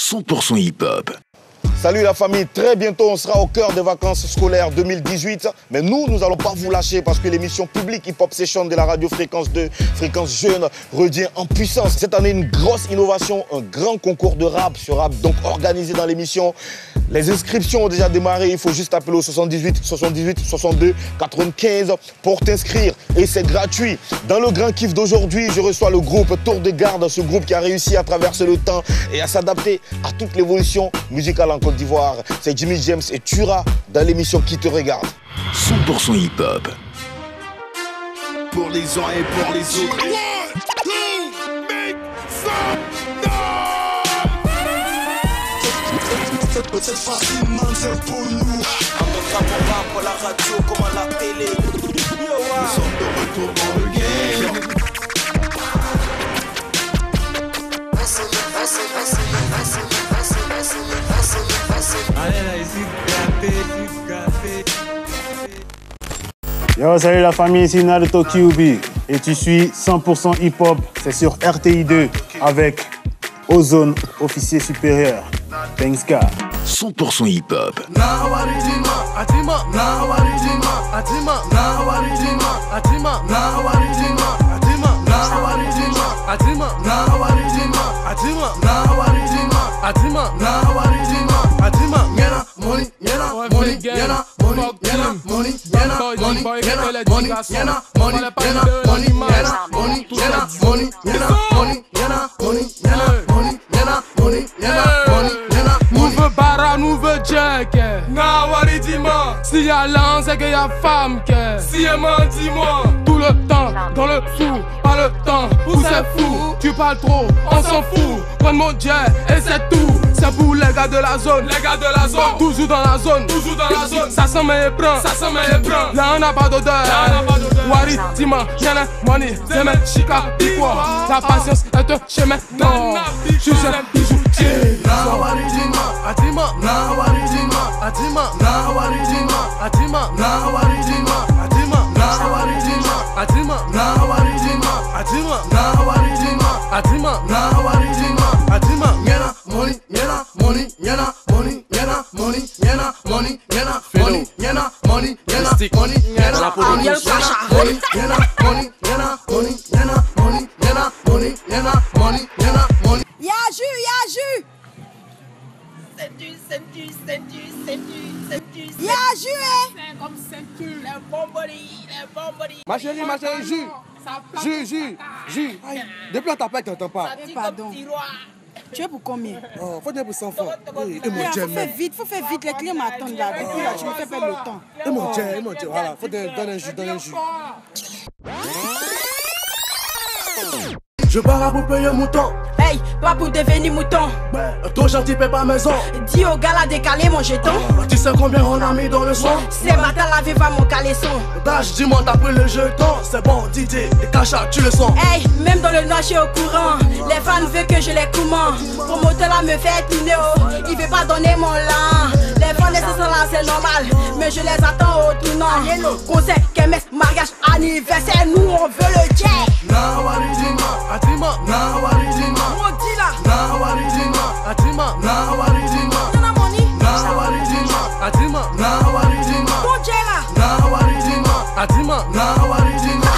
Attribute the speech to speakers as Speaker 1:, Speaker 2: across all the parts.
Speaker 1: 100% hip-hop.
Speaker 2: Salut la famille, très bientôt on sera au cœur des vacances scolaires 2018. Mais nous n'allons pas vous lâcher parce que l'émission publique Hip Hop Session de la radio Fréquence 2, Fréquence Jeune, revient en puissance. Cette année, une grosse innovation, un grand concours de rap sera donc organisé dans l'émission. Les inscriptions ont déjà démarré, il faut juste appeler au 78 78 62 95 pour t'inscrire. Et c'est gratuit. Dans le grand kiff d'aujourd'hui, je reçois le groupe Tour de Garde, ce groupe qui a réussi à traverser le temps et à s'adapter à toute l'évolution musicale en Côte d'Ivoire. C'est Jimmy James et Tura dans l'émission Qui te regarde.
Speaker 1: 100% hip-hop.
Speaker 3: Pour les uns et pour les autres. Cette fois-ci, man, c'est pour nous. En tout cas, pour la radio comme à la télé. Nous sommes de retour dans le game.
Speaker 4: Allez là, ici, gâté.
Speaker 5: Yo, salut la famille, ici Naruto QB. Et tu suis 100% hip-hop, c'est sur RTI2 avec Ozone, officier supérieur. Thanks God.
Speaker 1: 100% hip-hop.
Speaker 6: Nous veut Jack, Nawari dis-moi. Si y'a l'un, c'est qu'il y a femme, si elle m'a dis-moi. Tout le temps, dans le sous, pas le temps, où c'est fou. Tu parles trop, on s'en fout. Prends mon jet et c'est tout. C'est pour les gars de la zone, toujours dans la zone, Ça s'en met prend, Là on n'a pas d'odeur, Wari dis-moi, y'en a money, Zeme, Chica, Piquois. La patience est un chemin, non. Je suis un bijou.
Speaker 4: Nawari dis-moi, Nawari dis-moi, Nawari dis-moi, Nawari dis-moi, Nawari dis-moi, Nawari dis-moi, Nawari dis-moi, Nawari dis-moi, Nawari dis-moi, Yana money, Yana money, Yana money, Yana money, Yana money, Yana money, Yana money, Yana money, Yana money, Yana money, Yana money, Yana money, Yana money, Yana money, Yana money.
Speaker 7: Y'a jus. Y'a jus.
Speaker 6: C'est comme ceinture.
Speaker 7: Le bon body.
Speaker 8: Ma chérie, jus. Aïe, depuis ta paix, t'entends pas.
Speaker 7: Pardon. Tu es pour combien?
Speaker 8: Oh, faut dire pour 100 francs. Et mon
Speaker 7: faut faire vite, les clients m'attendent là. Depuis là, tu me fais perdre le temps.
Speaker 8: Et mon Dieu, voilà, faut donner un jus. Je pars pour payer mon temps.
Speaker 7: Hey, pas pour devenir mouton.
Speaker 8: Trop gentil, paie pas maison.
Speaker 7: Dis au gars là de caler mon jeton.
Speaker 8: Tu sais combien on a mis dans le son?
Speaker 7: C'est matin lavé pas mon caleçon.
Speaker 8: Dash, dis-moi t'as pris le jeton. C'est bon, DJ, et Kacha, tu le sens.
Speaker 7: Hey, même dans le noir, je suis au courant. Les fans veulent que je les comment. Promoteur là me fait tourner, il veut pas donner mon lent. Les fans laissent ça là, c'est normal. Mais je les attends au tournant. Concert, kermesse, mariage, anniversaire, nous on veut le jet.
Speaker 8: Nawari dis-moi, Nawari dis-moi.
Speaker 7: On dit là.
Speaker 8: Nawari dis-moi, Nawari dis-moi.
Speaker 7: Yana money.
Speaker 8: Nawari dis-moi, Nawari dis-moi.
Speaker 7: Ton jet là.
Speaker 8: Nawari dis-moi, Nawari dis-moi.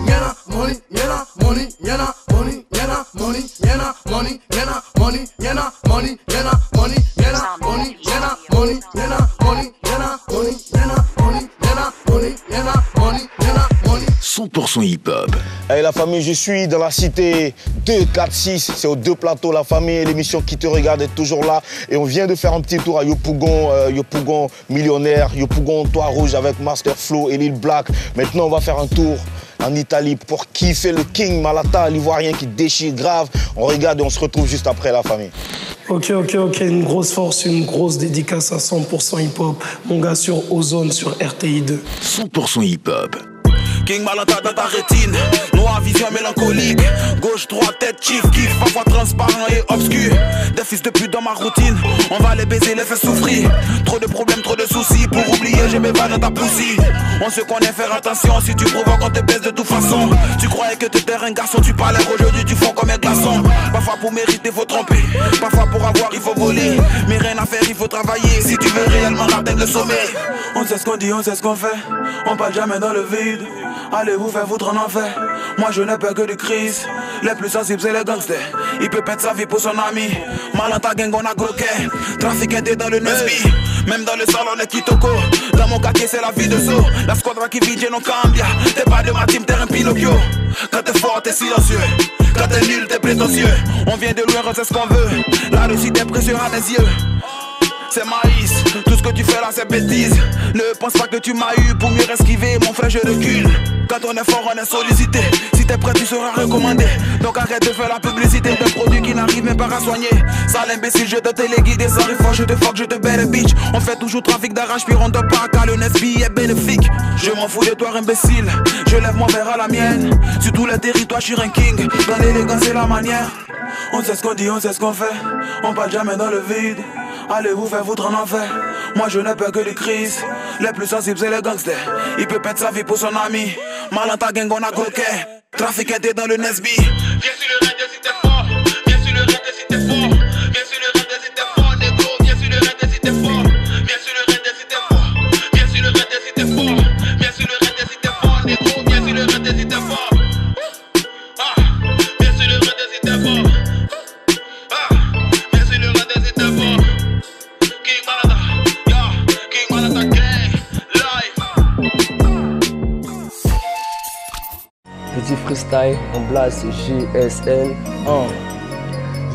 Speaker 8: Yana money, Yana money, Yana money, Yana money, Yana money, Yana money, Yana money, Yana money, Yana money, Yana money, Yana money, Yana money, Yana money, Yana money, Yana money, Yana money.
Speaker 1: 100% hip-hop.
Speaker 2: Hey la famille, je suis dans la cité 246, c'est aux deux plateaux la famille, l'émission Qui te regarde est toujours là et on vient de faire un petit tour à Yopougon millionnaire, Yopougon Toit Rouge avec Master Flow et Lil Black. Maintenant on va faire un tour en Italie pour kiffer le King Malata, l'ivoirien qui déchire grave. On regarde et on se retrouve juste après la famille.
Speaker 9: Ok, une grosse force, une grosse dédicace à 100% hip-hop. Mon gars sur Ozone, sur RTI2.
Speaker 1: 100% hip-hop.
Speaker 3: King Malata dans ta rétine. Non Noir, vision mélancolique. Gauche, droite, tête, kiff, kiff. Parfois transparent et obscur. Des fils de pute dans ma routine. On va les baiser, les faire souffrir. Trop de problèmes, trop de soucis. Pour oublier, je me bats dans ta poussie. On se connaît, faire attention. Si tu provoques, on te baisse de toute façon. Tu croyais que t'étais un garçon, tu parlais. Aujourd'hui, tu fonds comme un glaçon. Parfois pour mériter, faut tromper. Parfois pour avoir, il faut voler. Mais rien à faire, il faut travailler. Si tu veux réellement atteindre le sommet. On sait ce qu'on dit, on sait ce qu'on fait. On parle jamais dans le vide. Allez vous faire foutre en enfer. Moi je n'ai peur que de crise. Les plus sensibles c'est les gangsters. Il peut perdre sa vie pour son ami. Mal en ta gang on a croqué. Trafic était dans le Nesby. Même dans le salon on est Kitoko. Dans mon quartier c'est la vie de zoo. La squadra qui vit non cambia. T'es pas de ma team t'es un Pinocchio. Quand t'es fort t'es silencieux. Quand t'es nul t'es prétentieux. On vient de loin on sait ce qu'on veut. La réussite est précieuse à mes yeux. C'est maïs, tout ce que tu fais là c'est bêtise. Ne pense pas que tu m'as eu pour mieux esquiver. Mon frère je recule. Quand on est fort on est sollicité. Si t'es prêt tu seras recommandé. Donc arrête de faire la publicité de produits qui n'arrivent même pas à soigner. Sale imbécile je te téléguide. Ça arrive fort je te fuck je te bête bitch. On fait toujours trafic d'arrache puis on te part car le Nesby est bénéfique. Je m'en fous de toi imbécile. Je lève mon verre à la mienne. Sur tous les territoires je suis un king. Dans l'élégance et la manière. On sait ce qu'on dit, on sait ce qu'on fait. On parle jamais dans le vide. Allez vous faire foutre en enfer. Moi je n'ai peur que des crises. Les plus sensibles c'est les gangsters. Il peut perdre sa vie pour son ami. Mal en ta gang on a croqué. Trafic était dans le Nesby. Viens sur le raid si t'es fort. Viens sur le raid si t'es fort. Viens sur le raid si t'es fort négro. Viens sur le raid si t'es fort. Viens sur le raid si t'es fort. Viens sur le raid si t'es fort. Viens sur le raid si t'es fort négro. Viens sur le raid si t'es fort. Viens sur le raid si t'es fort.
Speaker 10: Petit freestyle, on blast JSL 1.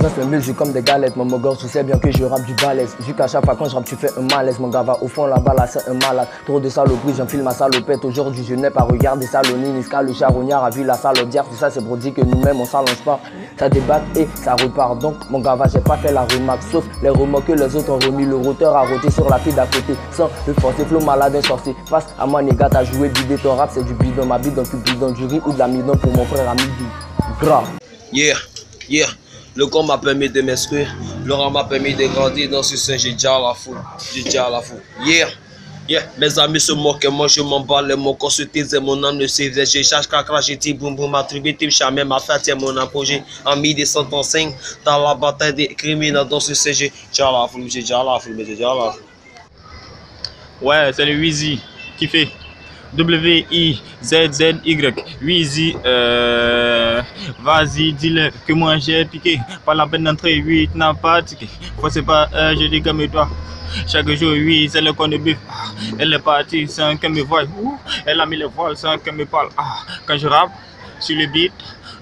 Speaker 10: Je fais musique comme des galettes, mon gosse, tu sais bien que je rappe du balèze. Vu qu'à chaque fois quand je rappe, tu fais un malaise. Mon gars va au fond là-bas, là c'est un malade. Trop de saloperies, j'enfile ma salopette. Aujourd'hui, je n'ai pas regardé Saloni, Niska, le charognard a vu la salodière. Tout ça, c'est pour dire que nous-mêmes, on s'allonge pas. Ça débatte et ça repart. Donc, mon gars va, j'ai pas fait la remarque. Sauf les remords que les autres ont remis. Le roteur a roté sur la fille d'à côté. Sans le forcer, flow malade, un sorcier. Face à moi, négat, t'as joué bidé. Ton rap, c'est du bidon. Ma bidon, plus bidon, du riz ou de la midon pour mon frère ami du gras.
Speaker 11: Yeah, yeah. Le corps m'a permis de m'instruire, le rang m'a permis de grandir dans ce sein, j'ai déjà la foule, yeah, yeah, mes amis se moquent, moi je m'emballe, mon corps se taisait, mon âme ne se faisait, j'ai cherché cracra, j'ai dit boum boum, ma tribu, type jamais, ma fête, c'est mon apogée, en 1905, dans la bataille des criminels dans ce sein, j'ai déjà la foule,
Speaker 12: Ouais, c'est le Weezy qui fait W-I-Z-Z-Y, Weezy, vas-y, dis-le que moi j'ai piqué. Pas la peine d'entrer, 8 n'a pas tiqué. Faut c'est pas, je dis comme toi. Chaque jour, oui, c'est le coin de bif. Elle est partie sans qu'elle me voie. Elle a mis les voiles sans qu'elle me parle. Quand je rappe sur le beat,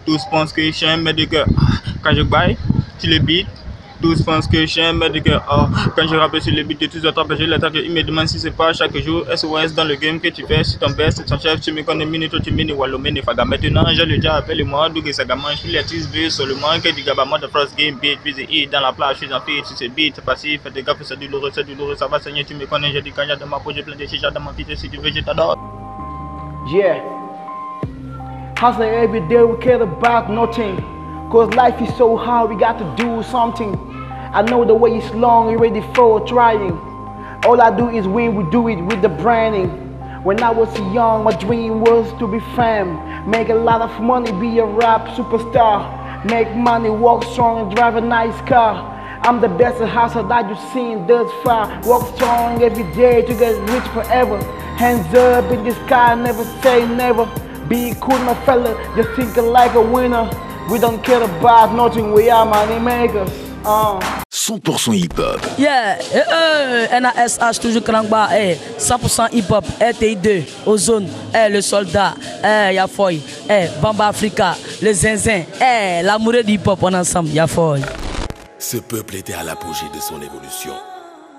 Speaker 12: tous pensent que je suis un maître de cœur. Quand je baille sur le beat, tous pensent que je suis un maître de cœur. Quand je rappe sur le beat de tous les autres, je l'attaque. Il me demande si c'est pas chaque jour SOS dans le game que tu fais. Si ton best, ton chef, tu me connais, minute, tu me dis Wallomene Faga. Maintenant, je le dis, appelle-moi, Dougue Sagaman. Je suis l'artiste, seulement que du gabama de first game beat. Puis hit dans la plage, je suis en fait, si c'est beat, c'est passif. Fais des gars, c'est douloureux, ça va saigner. Tu me connais, je dis quand j'ai dans ma peau, j'ai plein de chichas dans ma vie. Si tu veux, je t'adore.
Speaker 13: Yeah. Hustling every day, we care about nothing. Cause life is so hard, we got to do something. I know the way is long, you're ready for trying. All I do is win, we do it with the branding. When I was young, my dream was to be fame. Make a lot of money, be a rap superstar. Make money, walk strong and drive a nice car. I'm the best hustler that you've seen thus far. Walk strong every day to get rich forever. Hands up in the sky, never say never. Be cool, my fella, just think like a winner. We don't care about nothing, we are money makers.
Speaker 1: 100% hip-hop.
Speaker 14: Yeah, NASH toujours Krangba, 100% hip-hop, RTI2, Ozone, le soldat, Yafoy, Bamba Africa, le zinzin, l'amoureux du hip-hop, on est ensemble, Yafoy.
Speaker 15: Ce peuple était à l'apogée de son évolution.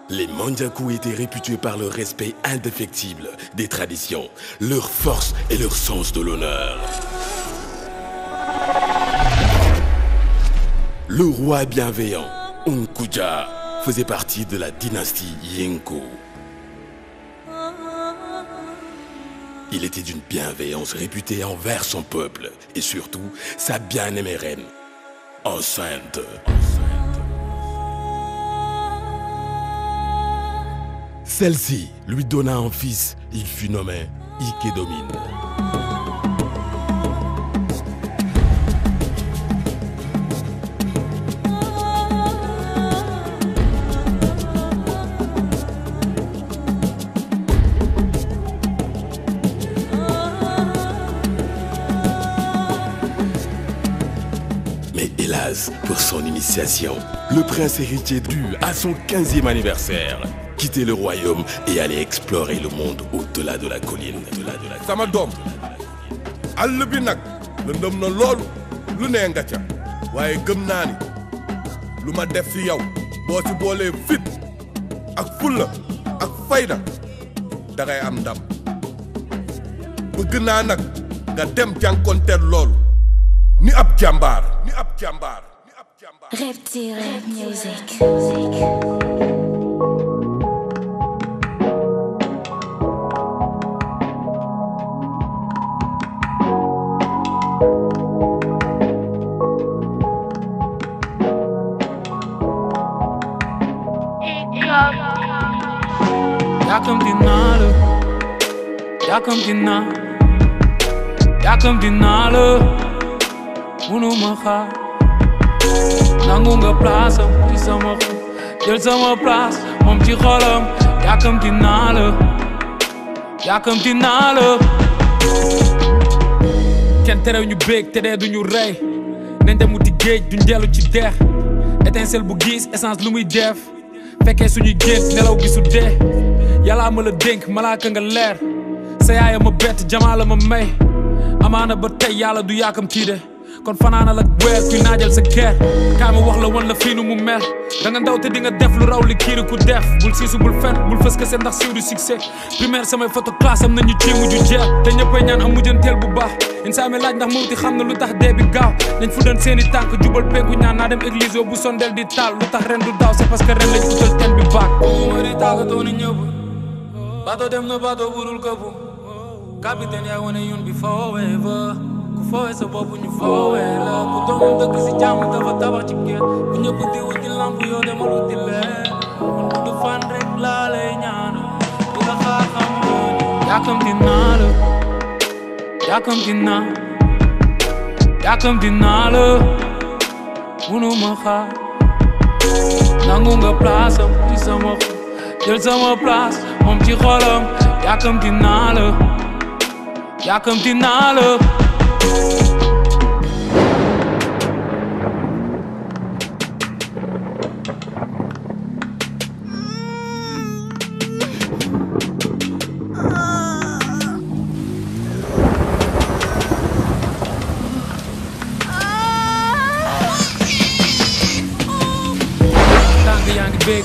Speaker 15: Les Mandiakou étaient réputés par leur respect indéfectible des traditions, leur force et leur sens de l'honneur. Le roi bienveillant, Unkuja, faisait partie de la dynastie Yenko. Il était d'une bienveillance réputée envers son peuple et surtout sa bien-aimée reine, enceinte. Celle-ci lui donna un fils, il fut nommé Ikedomine. Mais hélas, pour son initiation, le prince héritier dut, à son 15e anniversaire, quitter le royaume et aller explorer le monde au-delà de la colline.
Speaker 16: Sama doom àll bi nag lëndëm na loolu lu nee nga ca waaye gëm naa ni lu ma def si yow boo si boolee fit ak fulla ak fayda dangay am ndam bëgg naa nag nga dem jànkonteel loolu ni ab jàmbaar.
Speaker 17: Reptile Music.
Speaker 18: Yakamtinala Unu maha Nangunga plaza Di sama Del sama plaza Mom ci xolam Yakamtinala Kenn terew ñu bég te dee duñu rey nañ dem wuti géej duñ dellu ci deex étincelle bu gis essence lu muy def fekkee suñuy gént nelaw gisu dee yàllaa ma la dénk malaaka nga leer sa yaaya ma bett jamaa la ma may amaana ba tey yàlla du yaakamtii de kon fanaanal ak weer kuy naajal sa ker kaa ma wax la wan la fii nu mu mel da nga ndaw te di nga def lu raw li kiiri ku def bul siisu bul fen bul fës kese ndax siiw du succès primaire samay photo classe am nañu ci mujju jeex te ñëppay ñaan am mujjanteel bu baax insa mi laaj ndax mawti xam na lu tax dee bi gaaw nañ fu doon seeni tànk jubal penku ñaan naa dem église bu sondel di taal lu tax ren du daaw c'est parce que ren lañ utal ten bi baak ma di tàggatoo ni ñëpp bato dem na bato budul këpp capitaine yaa wane yoon bi forever ku foowe sa bopp ñu foowe la ku doomam dëkk si jàmm dafa tabax ci kër bu ñëpp di wuti lamp yoo demal wuti leer kon du fan rek laa lay ñaan di la xaar xam yàkkamti naa la yàkkamti naa la munu ma xaar nangu nga place am ci sama jël sama place moom ci xolam yàkkamti naa la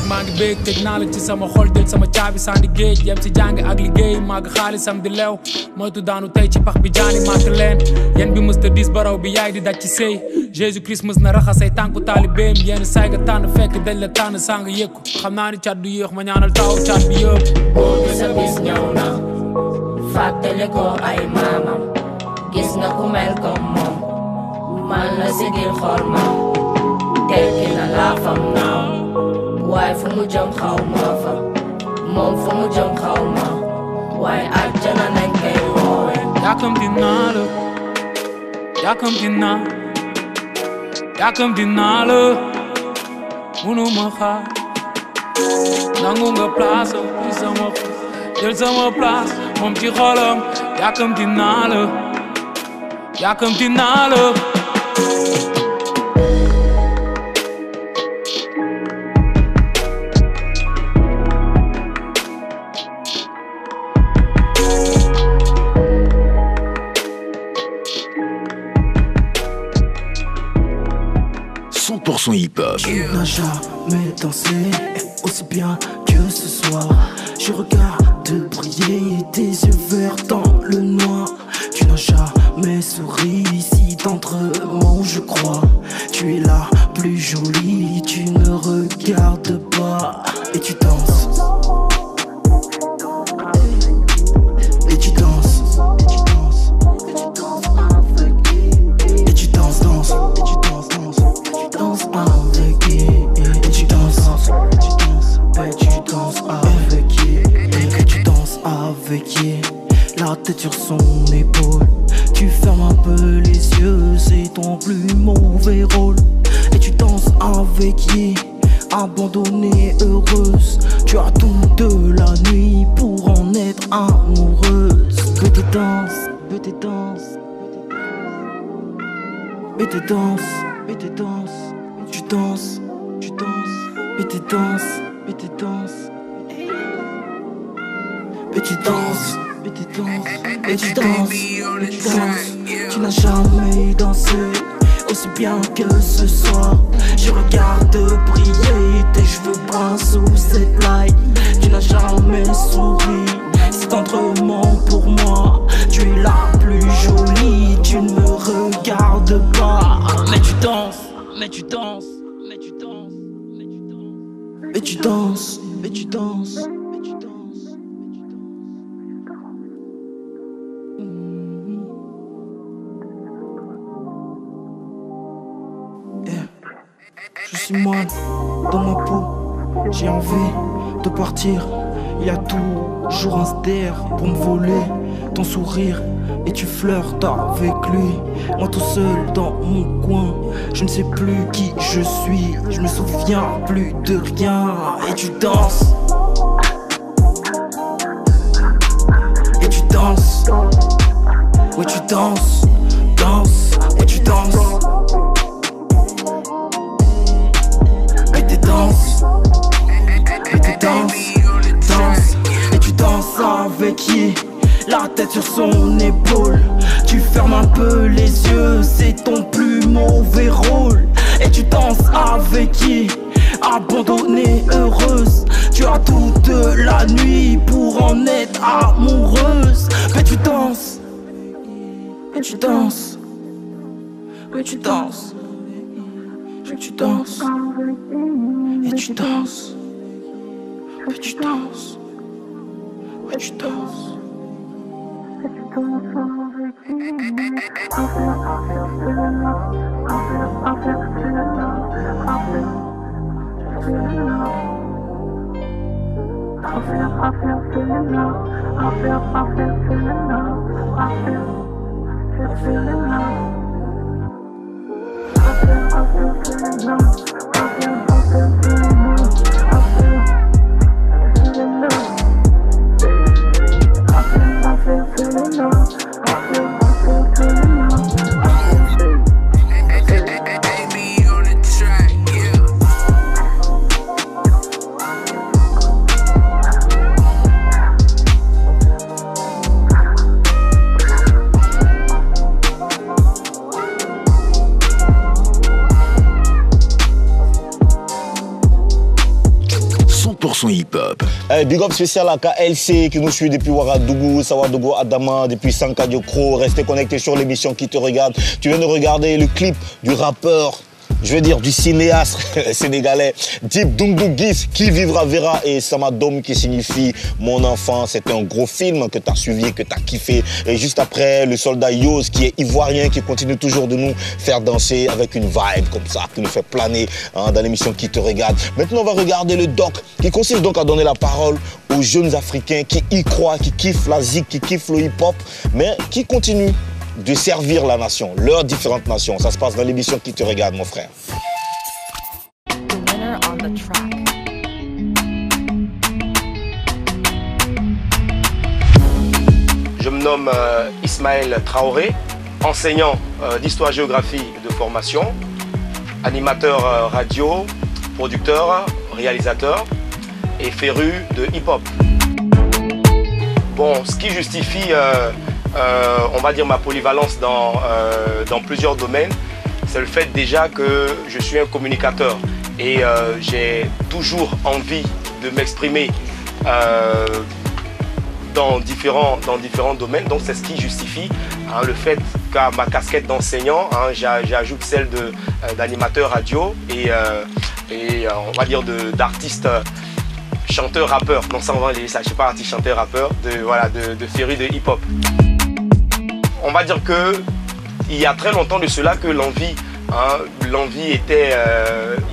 Speaker 18: maa ngi béeg teg naa la ci sama xol jël sama caabi sandi géej yem si jàngi ak liggéey màgg xaalisam di lew moytu daanu tey ci pax bi jaani màtt leen yen bi mës ta dis baraw bi yaay di daj ci sëy Jésus Christ mës na raxasay tànku taalibeem yenn saay nga tànn fekk dañ la tànn sang yëkku xam naa ni cat du yéex ma ñaanal taw cat bi yëpp
Speaker 19: boo bi sa bis ñëw na fàttali ko ay maamam gis nga ku mel comme moom man la sigil xool ma tekki na laafam naaw waaye fu mu jëm xaw ma fa moom fu mu jëm xaw ma waaye àjjana nañ koy woowe
Speaker 18: yàkkamti naa la munu ma xaar nangu nga place ci sama jël sama place moom ci xolam yàkkamti naa la
Speaker 1: hip-hop.
Speaker 9: Tu n'as jamais dansé aussi bien que ce soir. Je regarde briller tes yeux verts dans le noir. Tu n'as jamais souri si tendrement, je crois. Tu es la plus jolie, tu ne regardes pas. Et tu danses. Et tu danses. tête sur son épaule. Tu fermes un peu les yeux, c'est ton plus mauvais rôle. Et tu danses avec Yé, abandonnée, heureuse. Tu as toute la nuit pour en être amoureuse. Petite danse, petite danse, petite danse, petite danse. Tu danses, tu danses, petite danse, petite danse. Petite danse, petite danse, petite danse, petite danse. Tu n'as jamais dansé aussi bien que ce soir. Je regarde briller tes cheveux bruns sous cette light. Tu n'as jamais souri, c'est tendrement pour moi. Tu es la plus jolie, tu ne me regardes pas. Mais tu danses, mais tu danses, mais tu danses, mais tu danses, mais tu danses, mais tu danses. Je suis moine dans ma peau, j'ai envie de partir. Il y a toujours un ster pour me voler ton sourire. Et tu flirtes avec lui, moi tout seul dans mon coin. Je ne sais plus qui je suis, je me souviens plus de rien. Et tu danses, et tu danses, ouais tu danses, danses, et tu danses. Et tu danses, et tu danses, danses, et tu danses avec qui? La tête sur son épaule. Tu fermes un peu les yeux, c'est ton plus mauvais rôle. Et tu danses avec qui? Abandonnée, heureuse. Tu as toute la nuit pour en être amoureuse. Mais tu danses, et tu danses, et tu danses, et tu danses, et tu danses, et tu danses, et tu danses.
Speaker 1: Hip-hop.
Speaker 2: Big up spécial à KLC qui nous suit depuis Ouagadougou, Sawadougou, Adama, depuis Sankadio Kro. Restez connectés sur l'émission qui te regarde. Tu viens de regarder le clip du rappeur, je veux dire du cinéaste sénégalais Dip Doundou Guiss, Qui vivra verra, et Samadom qui signifie mon enfant. C'est un gros film que tu as suivi, que tu as kiffé. Et juste après, le soldat Yoz qui est ivoirien, qui continue toujours de nous faire danser avec une vibe comme ça, qui nous fait planer dans l'émission qui te regarde. Maintenant, on va regarder le doc qui consiste donc à donner la parole aux jeunes Africains qui y croient, qui kiffent la zik, qui kiffent le hip-hop, mais qui continuent de servir la nation, leurs différentes nations. Ça se passe dans l'émission qui te regarde, mon frère.
Speaker 20: Je me nomme Ismaël Traoré, enseignant d'histoire-géographie de formation, animateur radio, producteur, réalisateur et féru de hip-hop. Bon, ce qui justifie on va dire ma polyvalence dans plusieurs domaines, c'est le fait déjà que je suis un communicateur et j'ai toujours envie de m'exprimer dans différents domaines. Donc c'est ce qui justifie le fait qu'à ma casquette d'enseignant, j'ajoute celle d'animateur radio et on va dire d'artiste chanteur rappeur. Non, ça on va laisser ça, je ne suis pas artiste chanteur rappeur, de féru de hip-hop. On va dire que il y a très longtemps de cela que l'envie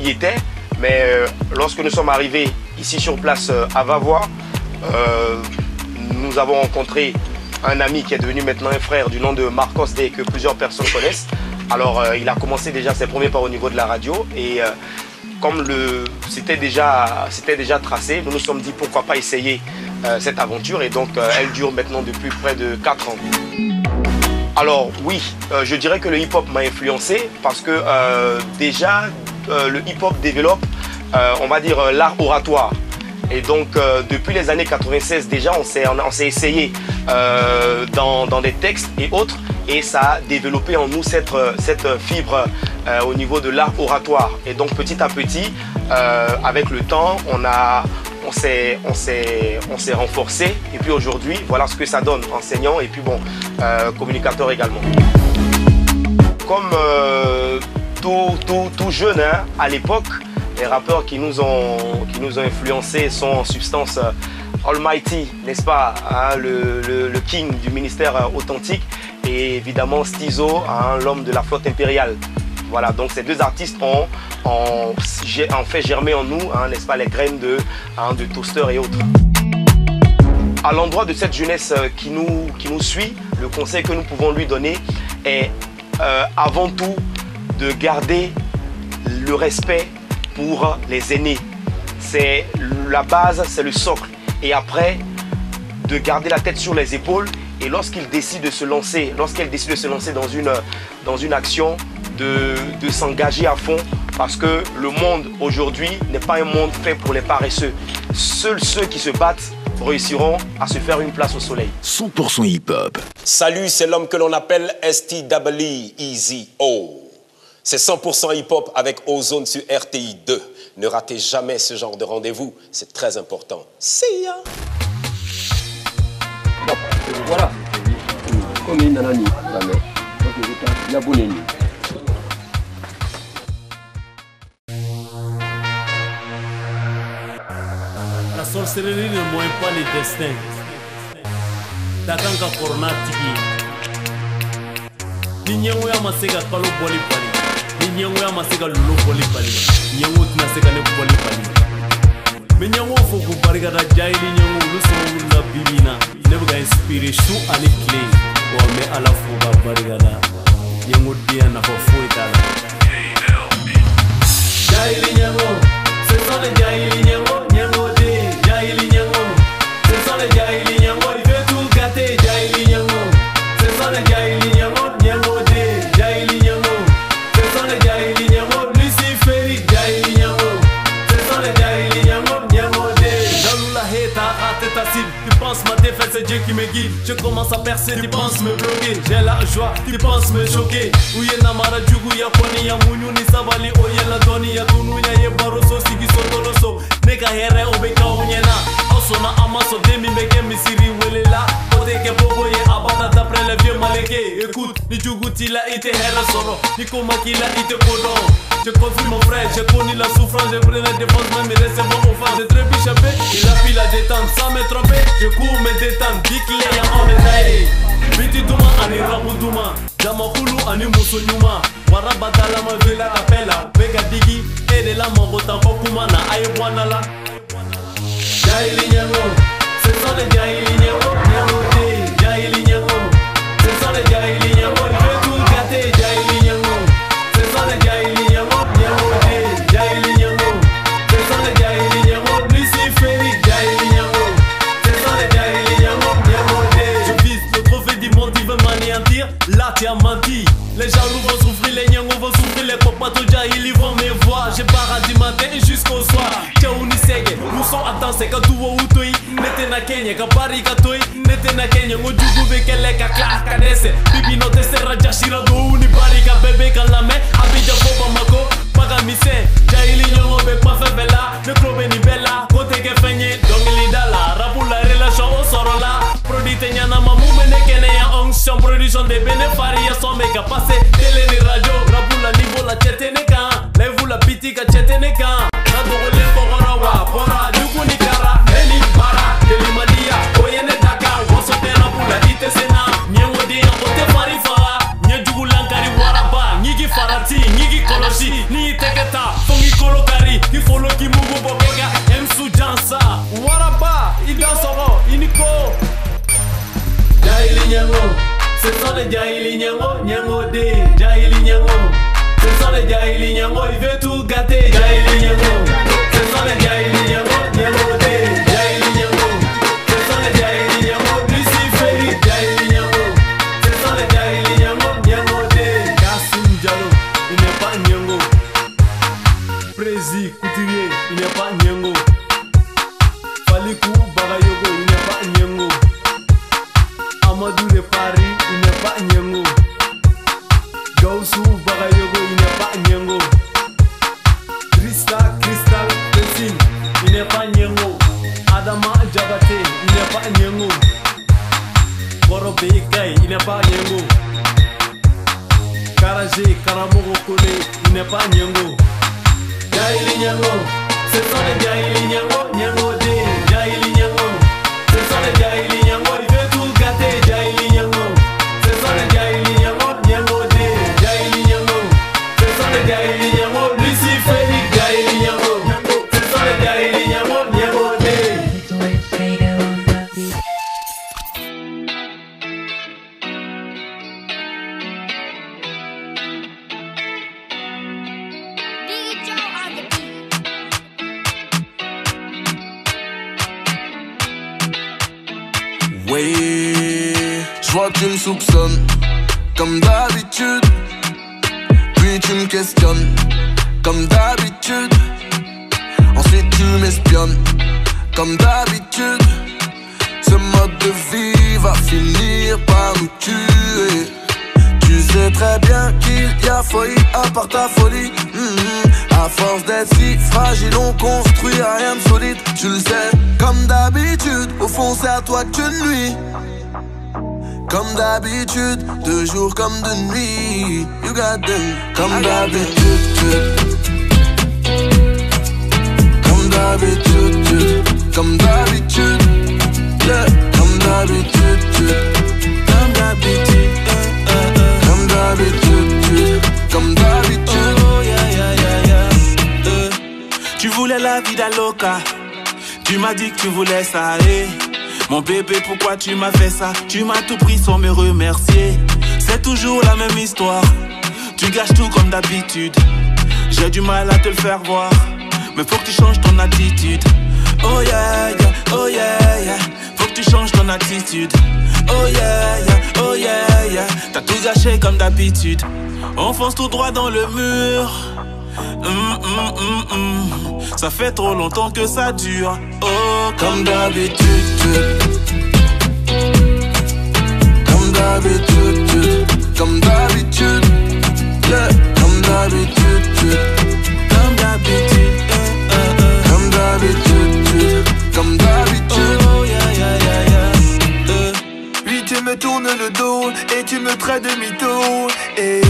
Speaker 20: y était, mais lorsque nous sommes arrivés ici sur place à Vavois, nous avons rencontré un ami qui est devenu maintenant un frère du nom de Marcos Day que plusieurs personnes connaissent. Alors il a commencé déjà ses premiers pas au niveau de la radio et comme c'était déjà tracé, nous nous sommes dit pourquoi pas essayer cette aventure et donc elle dure maintenant depuis près de 4 ans. Alors oui, je dirais que le hip-hop m'a influencé parce que déjà le hip-hop développe, on va dire, l'art oratoire. Et donc depuis les années 96 déjà on s'est essayé dans des textes et autres et ça a développé en nous cette fibre au niveau de l'art oratoire. Et donc petit à petit, avec le temps, on s'est renforcé et puis aujourd'hui voilà ce que ça donne, enseignant et puis bon, communicateur également. Comme tout jeune hein, à l'époque, les rappeurs qui nous ont influencés sont en substance Almighty, n'est-ce pas, hein, le king du ministère authentique et évidemment Stizo, hein, l'homme de la flotte impériale. Voilà, donc ces deux artistes ont fait germer en nous, hein, n'est-ce pas, les graines de Toaster et autres. À l'endroit de cette jeunesse qui nous suit, le conseil que nous pouvons lui donner est avant tout de garder le respect pour les aînés. C'est la base, c'est le socle. Et après, de garder la tête sur les épaules et lorsqu'il décide de se lancer, lorsqu'elle décide de se lancer dans une action, de s'engager à fond parce que le monde aujourd'hui n'est pas un monde fait pour les paresseux. Seuls ceux qui se battent réussiront à se faire une place au soleil.
Speaker 1: 100% hip-hop.
Speaker 21: Salut, c'est l'homme que l'on appelle STWE, Easy O. C'est 100% hip-hop avec Ozone sur RTI 2. Ne ratez jamais ce genre de rendez-vous, c'est très important. See ya!
Speaker 22: Voilà. Comme une nanani, il y a bonne.
Speaker 23: La sorcellerie ne moine pas les destins. Takanga corona tiki. Ninyango ya masega palo boli pali. Ninyango ya masega lulo boli pali. Ninyango tuna sega ne boli pali. Minyango foku bariga da jai ninyango luso na bibina. Nebuga inspire shu ani clean. Wa me ala fuga bariga da. Ninyango dia na fo itala. Jai ninyango. Ce sont les jai ninyango. Ninyango de jai ninyango. Ce sont les jai ninyango. Il veut tout gâter jai ninyango. Ce sont les jai ninyango. Ninyango de jai ninyango. Ce sont les jai ninyango. Luciférique jai ninyango. Ce sont les jai ninyango. Ninyango de dans la heta raté ta cible. Tu penses ma défaite c'est Dieu qui me guide. Je commence à percer, tu penses me bloquer. J'ai la joie, tu penses me choquer. Ouye namara jugu ya kwani ya munyu ni sabali oye la doni ya tunu ya ye baroso sigi sotoloso. Neka here obeka unyena. Osona amaso demi meke misiri welela. Kote ke bobo ye abata d'après les vieux maleke. Écoute, ni jugu tila ite here soro. Ni koma kila ite kodo. Je confie mon frère, j'ai connu la souffrance, j'ai pris la défense, même mes récemment offense. J'ai très échappé, il a pris la détente, sans me tromper, je cours me détendre, dit qu'il y a en médaille. Biti duma, ani rabu duma, jama hulu, ani musu nyuma. Warabata ma vela kapela, vega digi, et de la mambota okumana, ayewana la. Jaili nyango, ce sont les jaili nyango, nyango te, jaili nyango. Ce sont les jaili nyango, il veut tout gâter, jaili nyango. Ce sont les jaili nyango. Là tu as menti, les jaloux vont souffrir, les nyangos vont souffrir, les copains ils vont me voir. J'ai barra du matin jusqu'au soir. Tchaouni sege, nous sommes attends, c'est quand tu vois où toi, n'était na Kenya, quand Paris toi, n'était na Kenya, on du coup avec les kakla kadese, bibi no te sera jashira do ni barika bébé quand la main, abidja foba mako, paga mise, jaili nyongo be pas fait bella, ne klobe ni bella, côté que feigné, donc l'idala, rapu la relation au soro là, produit nyana mamu mene kene ya onction, production de benefaria son mega passé, télé ni radio, rapu la niveau la tete neka, lève la pitika tete neka, radoro le pokora wa, pora, du coup ni kara, neli para, teli madia, oyene taka, woso te rapu la ite sena, nyengo di ote farifara, nye jugu lankari waraba, nyigi farati, nyigi koloshi, ni teketa, fongi kolokari, ifolo ki mugu bokega, emsu jansa, waraba, idansoro, iniko. Jahili Nyango. Ce sont les Jahili Nyango, Nyango D, Jahili Nyango. Ce sont les Jahili Nyango, il veut tout gâter, Jahili Nyango. Ce sont les Jahili Nyango, Nyango D, Jahili Nyango. Ce sont les Jahili Nyango, Luciferi, Jahili Nyango. Ce sont les Jahili Nyango, Nyango D. Kassim Diallo, il n'est pas Nyango. Prési Couturier, il n'est pas Nyango. Falikou Bagayogo, il n'est pas Nyango. Amadou de Paris, il n'est pas Nyango. Gaussou Bagayogo, il n'est pas Nyango. Crystal Pessin, il n'est pas Nyango. Adama Diabaté, il n'est pas Nyango. Borobe Gay, il n'est pas Nyango. Karajé Karamogo Kone, il n'est pas Nyango. Jahili Nyango, ce sont les Jahili Nyango, Nyango D, Jahili Nyango. Ce sont les Jahili Nyango, il veut tout gâter, Jahili Nyango. Ce sont les Jahili Nyango, Nyango D, Jahili Nyango. Ce sont les Jahili Nyango, Luciferi, Jahili Nyango. Ce sont les Jahili Nyango, Nyango D.
Speaker 4: Oui, je vois que tu me soupçonnes, comme d'habitude. Puis tu me questionnes, comme d'habitude. Ensuite tu m'espionnes, comme d'habitude. Ce mode de vie va finir par nous tuer. Tu sais très bien qu'il y a folie à part ta folie. À force d'être si fragile, on construit rien de solide. Tu le sais, comme d'habitude, au fond c'est à toi que tu nuis. Comme d'habitude, de jour comme de nuit. You got them, comme d'habitude. Comme d'habitude, comme d'habitude. Yeah, comme d'habitude. Comme d'habitude, comme d'habitude. Comme d'habitude. Oh yeah, yeah, yeah, yeah.
Speaker 3: Tu voulais la vie d'Aloca. Tu m'as dit que tu voulais ça, eh. Mon bébé, pourquoi tu m'as fait ça? Tu m'as tout pris sans me remercier. C'est toujours la même histoire. Tu gâches tout comme d'habitude. J'ai du mal à te le faire voir, mais faut que tu changes ton attitude. Oh yeah, yeah, oh yeah, yeah. Faut que tu changes ton attitude. Oh yeah, yeah, oh yeah, yeah. T'as tout gâché comme d'habitude. On fonce tout droit dans le mur. Ça fait trop longtemps que ça dure. Oh,
Speaker 4: comme d'habitude. Comme d'habitude. Comme d'habitude. Yeah, comme d'habitude.
Speaker 3: Comme d'habitude.
Speaker 4: Comme d'habitude. Comme d'habitude.
Speaker 3: Oh, yeah, yeah, yeah, yeah.
Speaker 4: Puis tu me tournes le dos et tu me traites de mytho. Et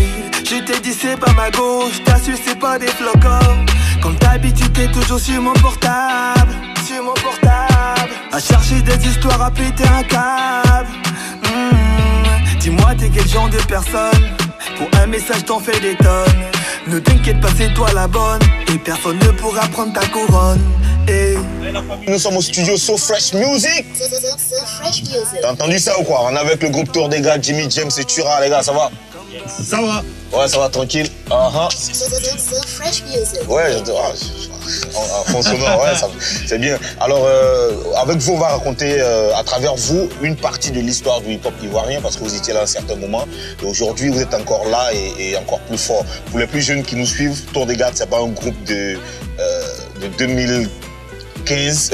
Speaker 4: je t'ai dit c'est pas ma gauche, t'as su c'est pas des flocons. Comme d'habitude t'es toujours sur mon portable. Sur mon portable. À chercher des histoires, à péter un câble. Dis-moi t'es quel genre de personne? Pour un message t'en fais des tonnes. Ne t'inquiète pas c'est toi la bonne. Et personne ne pourra prendre ta couronne. Et
Speaker 2: nous sommes au studio So Fresh Music.
Speaker 17: So Fresh Music.
Speaker 2: T'as entendu ça ou quoi? On est avec le groupe Tour des gars, Jimmy, James et Tura, les gars, ça va?
Speaker 16: Ça va?
Speaker 2: Ouais, ça va, tranquille.
Speaker 17: So Fresh Music.
Speaker 2: Ouais, en fond sonore, ouais, c'est bien. Alors, avec vous, on va raconter à travers vous une partie de l'histoire du hip-hop ivoirien parce que vous étiez là à un certain moment. Et aujourd'hui, vous êtes encore là et encore plus fort. Pour les plus jeunes qui nous suivent, Tour des gars, c'est pas un groupe de 2015.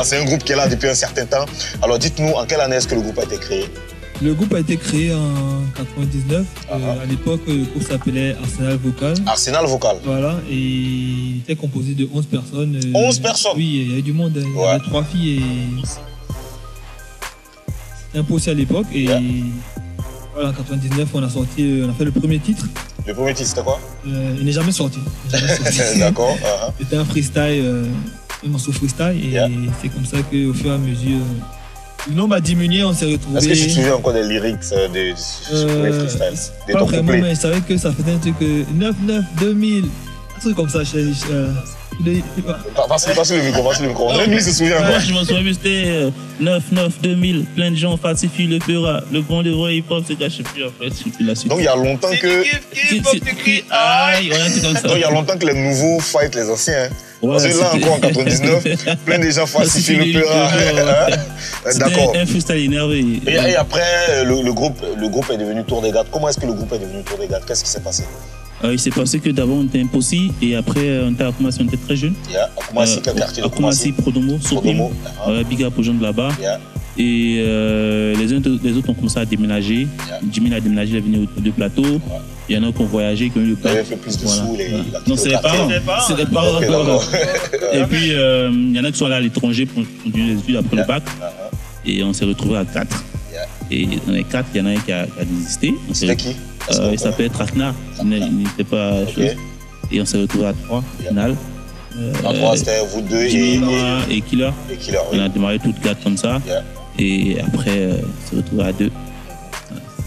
Speaker 2: C'est un groupe qui est là depuis un certain temps. Alors, dites-nous, en quelle année est-ce que le groupe a été créé?
Speaker 5: Le groupe a été créé en 99. À l'époque, le groupe s'appelait Arsenal Vocal.
Speaker 2: Arsenal Vocal.
Speaker 5: Voilà, et il était composé de 11 personnes.
Speaker 2: 11 personnes?
Speaker 5: Oui, il y avait du monde. Il y avait 3 filles et... C'était un peu aussi à l'époque. Et voilà, en 99, on a fait le premier titre.
Speaker 2: Le premier titre, c'était quoi?
Speaker 5: Il n'est jamais sorti.
Speaker 2: D'accord.
Speaker 5: C'était un freestyle, un morceau freestyle. Et c'est comme ça qu'au fur et à mesure... Le nombre a diminué, on s'est retrouvés.
Speaker 2: Est-ce que tu te souviens encore des lyrics de les freestyles?
Speaker 5: Pas vraiment, mais je savais que ça faisait un truc 9, 9, 2000, un truc comme ça.
Speaker 2: Passe le micro. Même lui se souvient.
Speaker 5: Ouais, je m'en souviens, c'était 9-9-2000. Plein de gens falsifient le Peura. Le bon de vrai hip-hop, c'est caché plus après. La suite.
Speaker 2: Donc il y a longtemps que. Donc il y a longtemps que les nouveaux fight les anciens.
Speaker 5: Ouais,
Speaker 2: parce que là encore en 99, plein de gens falsifient le Peura. D'accord.
Speaker 5: Un freestyle énervé.
Speaker 2: Et après, le groupe est devenu Tour des Gades. Comment est-ce que le groupe est devenu Tour des Gades? Qu'est-ce qui s'est passé?
Speaker 5: Il s'est passé que d'abord on était un Possi et après on était à Koumassi, on était très jeunes.
Speaker 2: À Koumassi, quel quartier de Koumassi?
Speaker 5: Prodomo, Soprim, big up aux gens de là-bas. Et les autres ont commencé à déménager. Jimmy a déménagé, il est venu aux deux plateaux. Il y en a qui ont voyagé, qui ont eu le plan.
Speaker 2: Il avait fait plus de sous.
Speaker 5: Non, c'est les parents. C'est les parents. Et puis il y en a qui sont allés à l'étranger pour continuer les études après le bac. Et on s'est retrouvés à 4. Et dans les 4, il y en a un qui a désisté.
Speaker 2: C'était qui?
Speaker 5: Il s'appelait Traquenard. Il n'était pas chose. Et on s'est retrouvés à 3 au final.
Speaker 2: À 3, c'était vous deux
Speaker 5: et Killer.
Speaker 2: Oui.
Speaker 5: On a démarré toutes 4 comme ça. Et après, on s'est retrouvés à 2.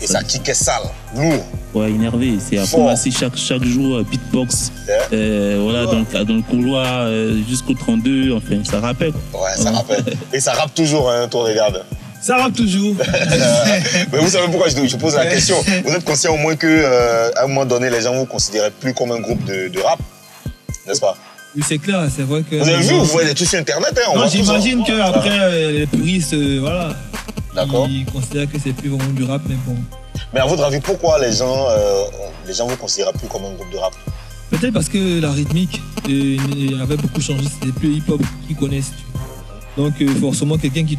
Speaker 2: Et ça kickait sale, lourd.
Speaker 5: Ouais, énervé. C'est à Koumassi chaque jour, beatbox. Voilà, dans le couloir jusqu'au 32. Enfin, ça rappelle.
Speaker 2: Ouais, ça rappelle. Et ça rappe toujours, hein, Tour des Gades.
Speaker 5: Ça rappe toujours.
Speaker 2: Mais vous savez pourquoi je pose la question? Vous êtes conscient au moins qu'à un moment donné, les gens vous considéraient plus comme un groupe de rap, n'est-ce pas?
Speaker 5: Oui, c'est clair, c'est vrai que...
Speaker 2: Vous avez vu, vous voyez des trucs sur Internet, hein?
Speaker 5: Non, j'imagine qu'après, les puristes, voilà,
Speaker 2: d'accord,
Speaker 5: ils considèrent que c'est plus vraiment du rap, mais bon.
Speaker 2: Mais à votre avis, pourquoi les gens vous considèrent plus comme un groupe de rap?
Speaker 5: Peut-être parce que la rythmique avait beaucoup changé, c'était plus hip-hop qu'ils connaissent. Donc forcément, quelqu'un qui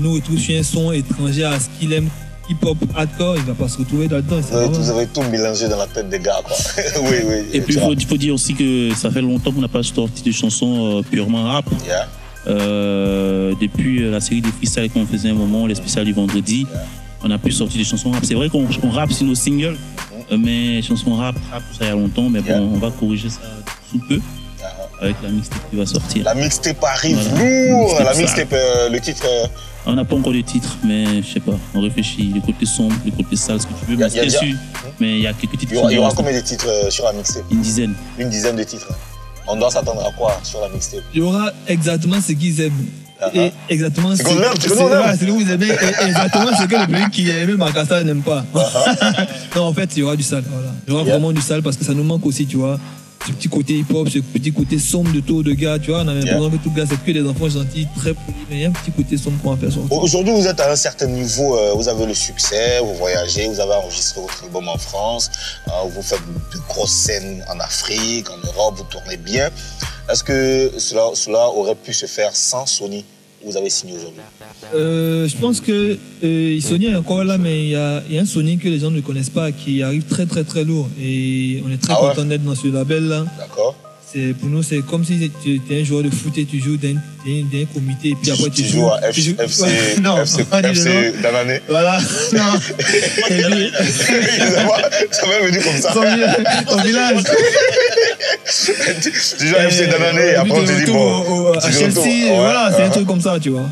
Speaker 5: nous retrouve sur un son étranger à ce qu'il aime, hip-hop, hardcore, il ne va pas se retrouver là-dedans.
Speaker 2: Vous avez tout mélangé dans la tête des gars, quoi. Oui.
Speaker 5: Et puis il faut dire aussi que ça fait longtemps qu'on n'a pas sorti de chansons purement rap. Depuis la série des freestyles qu'on faisait un moment, les spéciales du vendredi, on a pu sortir des chansons rap. C'est vrai qu'on rappe sur nos singles, mais chansons rap, ça il y a longtemps, mais bon, on va corriger ça sous peu. Avec la mixtape qui va sortir.
Speaker 2: La mixtape arrive lourd. La mixtape, le titre.
Speaker 5: On n'a pas encore de titre, mais je sais pas. On réfléchit. Le côté sombre, le côté sale, ce que tu veux. Mais c'est sûr. Mais il y a quelques titres.
Speaker 2: Il y aura combien de titres sur la mixtape?
Speaker 5: Une dizaine.
Speaker 2: Une dizaine de titres. On doit s'attendre à quoi sur la mixtape?
Speaker 5: Il y aura exactement ce qu'ils aiment. Et exactement
Speaker 2: ce que vous aimez.
Speaker 5: Exactement ce que le public qui aime Makassar n'aime pas. Non, en fait, il y aura du sale. Voilà. Il y aura vraiment du sale parce que ça nous manque aussi, tu vois. Ce petit côté hip-hop, ce petit côté sombre de Tour de Gades, tu vois, on a l'impression que tout le gars, c'est que des enfants gentils, très polis, mais il y a un petit côté sombre qu'on va faire sortir.
Speaker 2: Aujourd'hui, vous êtes à un certain niveau, vous avez le succès, vous voyagez, vous avez enregistré votre album en France, vous faites de grosses scènes en Afrique, en Europe, vous tournez bien. Est-ce que cela aurait pu se faire sans Sony? Vous avez signé aujourd'hui?
Speaker 5: Je pense que Sony est encore là, mais il y a un Sony que les gens ne connaissent pas, qui arrive très lourd. Et on est très content d'être dans ce label-là.
Speaker 2: D'accord.
Speaker 5: Pour nous, c'est comme si tu étais un joueur de foot et tu joues dans un comité. Et puis après, tu joues
Speaker 2: à FC Danané.
Speaker 5: Voilà. Non.
Speaker 2: Ça m'a venu comme ça.
Speaker 5: Ton village.
Speaker 2: Tu joues à FC Danané et après on te dit bon.
Speaker 5: À Chelsea, voilà, c'est un truc comme ça, tu vois.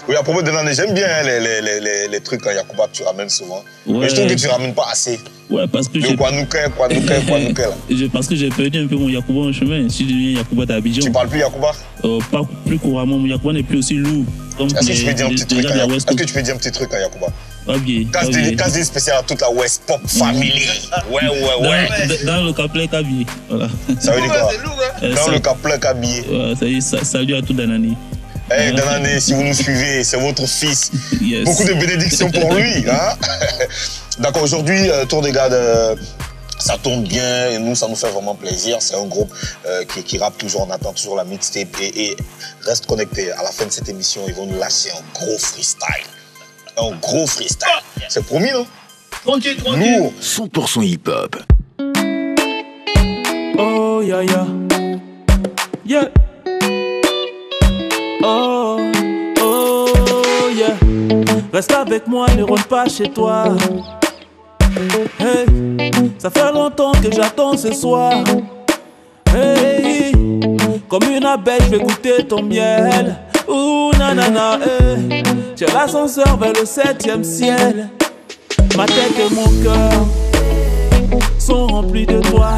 Speaker 2: Oui, à propos de Danané, j'aime bien les trucs quand Yacouba que tu ramènes souvent. Mais je trouve que tu ramènes pas assez.
Speaker 5: Ouais, parce que
Speaker 2: le Kwanouké là.
Speaker 5: Parce que j'ai perdu un peu mon Yacouba en chemin. Si je deviens Yacouba d'Abidjan.
Speaker 2: Tu parles plus Yacouba?
Speaker 5: Pas plus couramment. Mon Yacouba n'est plus aussi lourd.
Speaker 2: Est-ce que tu peux dire un petit truc à Yacouba?
Speaker 5: Pas bien.
Speaker 2: Casse spécial à toute la West Pop Family. Ouais.
Speaker 5: Dans le Caplet Kabié. Voilà.
Speaker 2: Ça veut dire quoi? Dans le Caplet Kabié.
Speaker 5: Ça y est, salut à tout Danani.
Speaker 2: Hey, Danané, si vous nous suivez, c'est votre fils. Beaucoup de bénédictions pour lui. Hein? D'accord, aujourd'hui, Tour des Gades, ça tourne bien et nous, ça nous fait vraiment plaisir. C'est un groupe qui rappe toujours, on attend toujours la mixtape et reste connecté. À la fin de cette émission, ils vont nous lâcher un gros freestyle. Un gros freestyle. C'est promis, non?
Speaker 5: Tranquille.
Speaker 2: Lourd.
Speaker 1: 100% hip-hop.
Speaker 23: Oh, yeah. Oh, yeah. Reste avec moi, ne rentre pas chez toi. Hey, ça fait longtemps que j'attends ce soir. Hey, comme une abeille, je vais goûter ton miel. Ouh, nanana, hey. J'ai l'ascenseur vers le 7e ciel. Ma tête et mon cœur sont remplis de toi.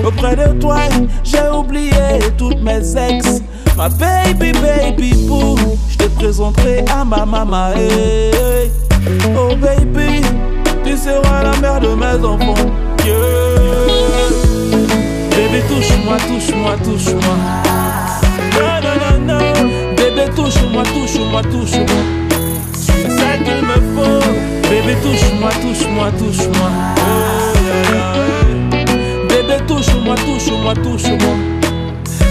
Speaker 23: Auprès de toi, j'ai oublié toutes mes ex. Ma baby, baby boo, je te présenterai à ma maman. Hey. Oh baby, tu seras la mère de mes enfants. Yeah. Bébé, touche-moi, touche-moi, touche-moi. Non, non, non, non. Bébé, touche-moi, touche-moi, touche-moi. C'est ça qu'il me faut. Bébé, touche-moi, touche-moi, touche-moi. Bébé, touche-moi, touche-moi, touche-moi.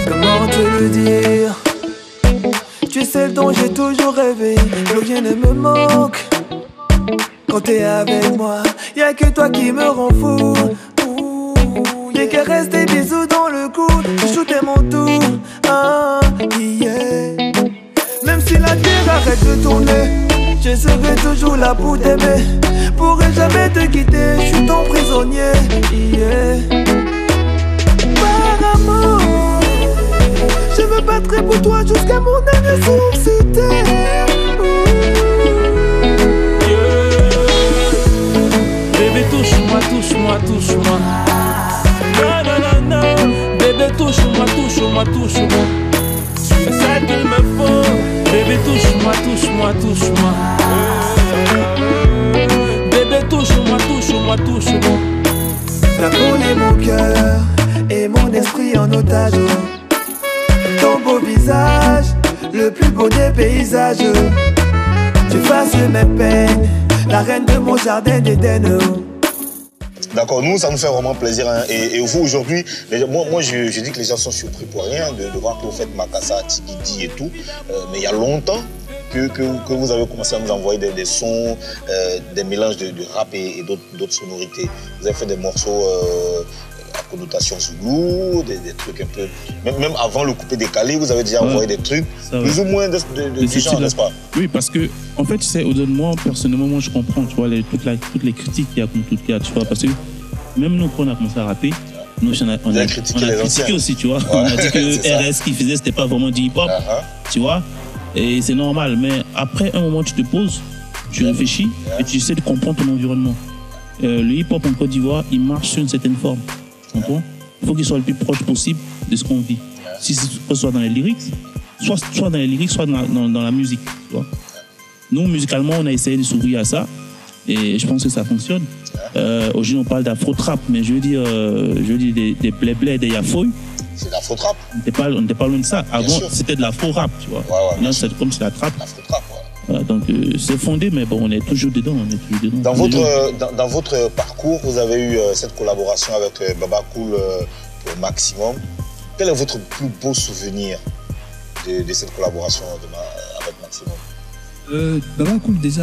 Speaker 9: Comment te le dire? Tu es celle dont j'ai toujours rêvé. Plus rien ne me manque. Quand t'es avec moi, y'a que toi qui me rend fou. Des caresses, des bisous dans le cou. Chou t'es mon tour. Ah, yeah. Même si la terre arrête de tourner, je serai toujours là pour t'aimer. Pourrai jamais te quitter, je suis ton prisonnier. Yeah. Par amour, je me battrai pour toi jusqu'à mon dernier souffle sur terre.
Speaker 23: Bébé, touche-moi, touche-moi, touche-moi. Non, non, non, non. Bébé, touche-moi, touche-moi, touche-moi. C'est ça qu'il me faut. Bébé, touche-moi, touche-moi, touche-moi. Bébé, touche-moi, touche-moi, touche-moi.
Speaker 9: T'as volé mon cœur et mon esprit en otage. Ton beau visage, le plus beau des paysages. Tu fasses mes peines, la reine de mon jardin d'Éden.
Speaker 2: D'accord, nous, ça nous fait vraiment plaisir. Hein. Et vous, aujourd'hui, moi je dis que les gens sont surpris pour rien de voir que vous faites Makassa, Tigidi et tout. Mais il y a longtemps que vous avez commencé à nous envoyer des sons, des mélanges de rap et d'autres sonorités. Vous avez fait des morceaux à connotation zoulou, des trucs un peu... Même avant le coupé décalé, vous avez déjà envoyé des trucs plus ou moins de genre, n'est-ce pas?
Speaker 6: Oui, parce que, en fait, tu sais, au-delà de moi, personnellement, moi, je comprends, tu vois, toutes les critiques qu'il y a contre tout cas, tu vois, parce que même nous, quand on a commencé à rapper, nous, on a critiqué aussi, tu vois. On a dit que RS qui faisait, c'était pas vraiment du hip-hop, tu vois. Et c'est normal, mais après un moment, tu te poses, tu réfléchis et tu essaies de comprendre ton environnement. Le hip-hop en Côte d'Ivoire, il marche sur une certaine forme. Tu comprends? Il faut qu'il soit le plus proche possible de ce qu'on vit. Si c'est soit dans les lyrics, soit dans les lyrics, soit dans la musique. Tu vois? Nous, musicalement, on a essayé de s'ouvrir à ça et je pense que ça fonctionne. Aujourd'hui, on parle d'afro-trap, mais je veux dire des blé-blé, des yafoy.
Speaker 2: C'est de l'afro-trap.
Speaker 6: On n'était pas loin de ça. Avant, c'était de l'afro-rap, tu vois. Là, c'est comme c'est la trappe.
Speaker 2: L'afro-trap,
Speaker 6: voilà, donc c'est fondé, mais bon, on est toujours dedans.
Speaker 2: Dans votre parcours, vous avez eu cette collaboration avec Baba Cool pour Maximum. Quel est votre plus beau souvenir de cette collaboration avec Maximum?
Speaker 5: Baba Cool, déjà,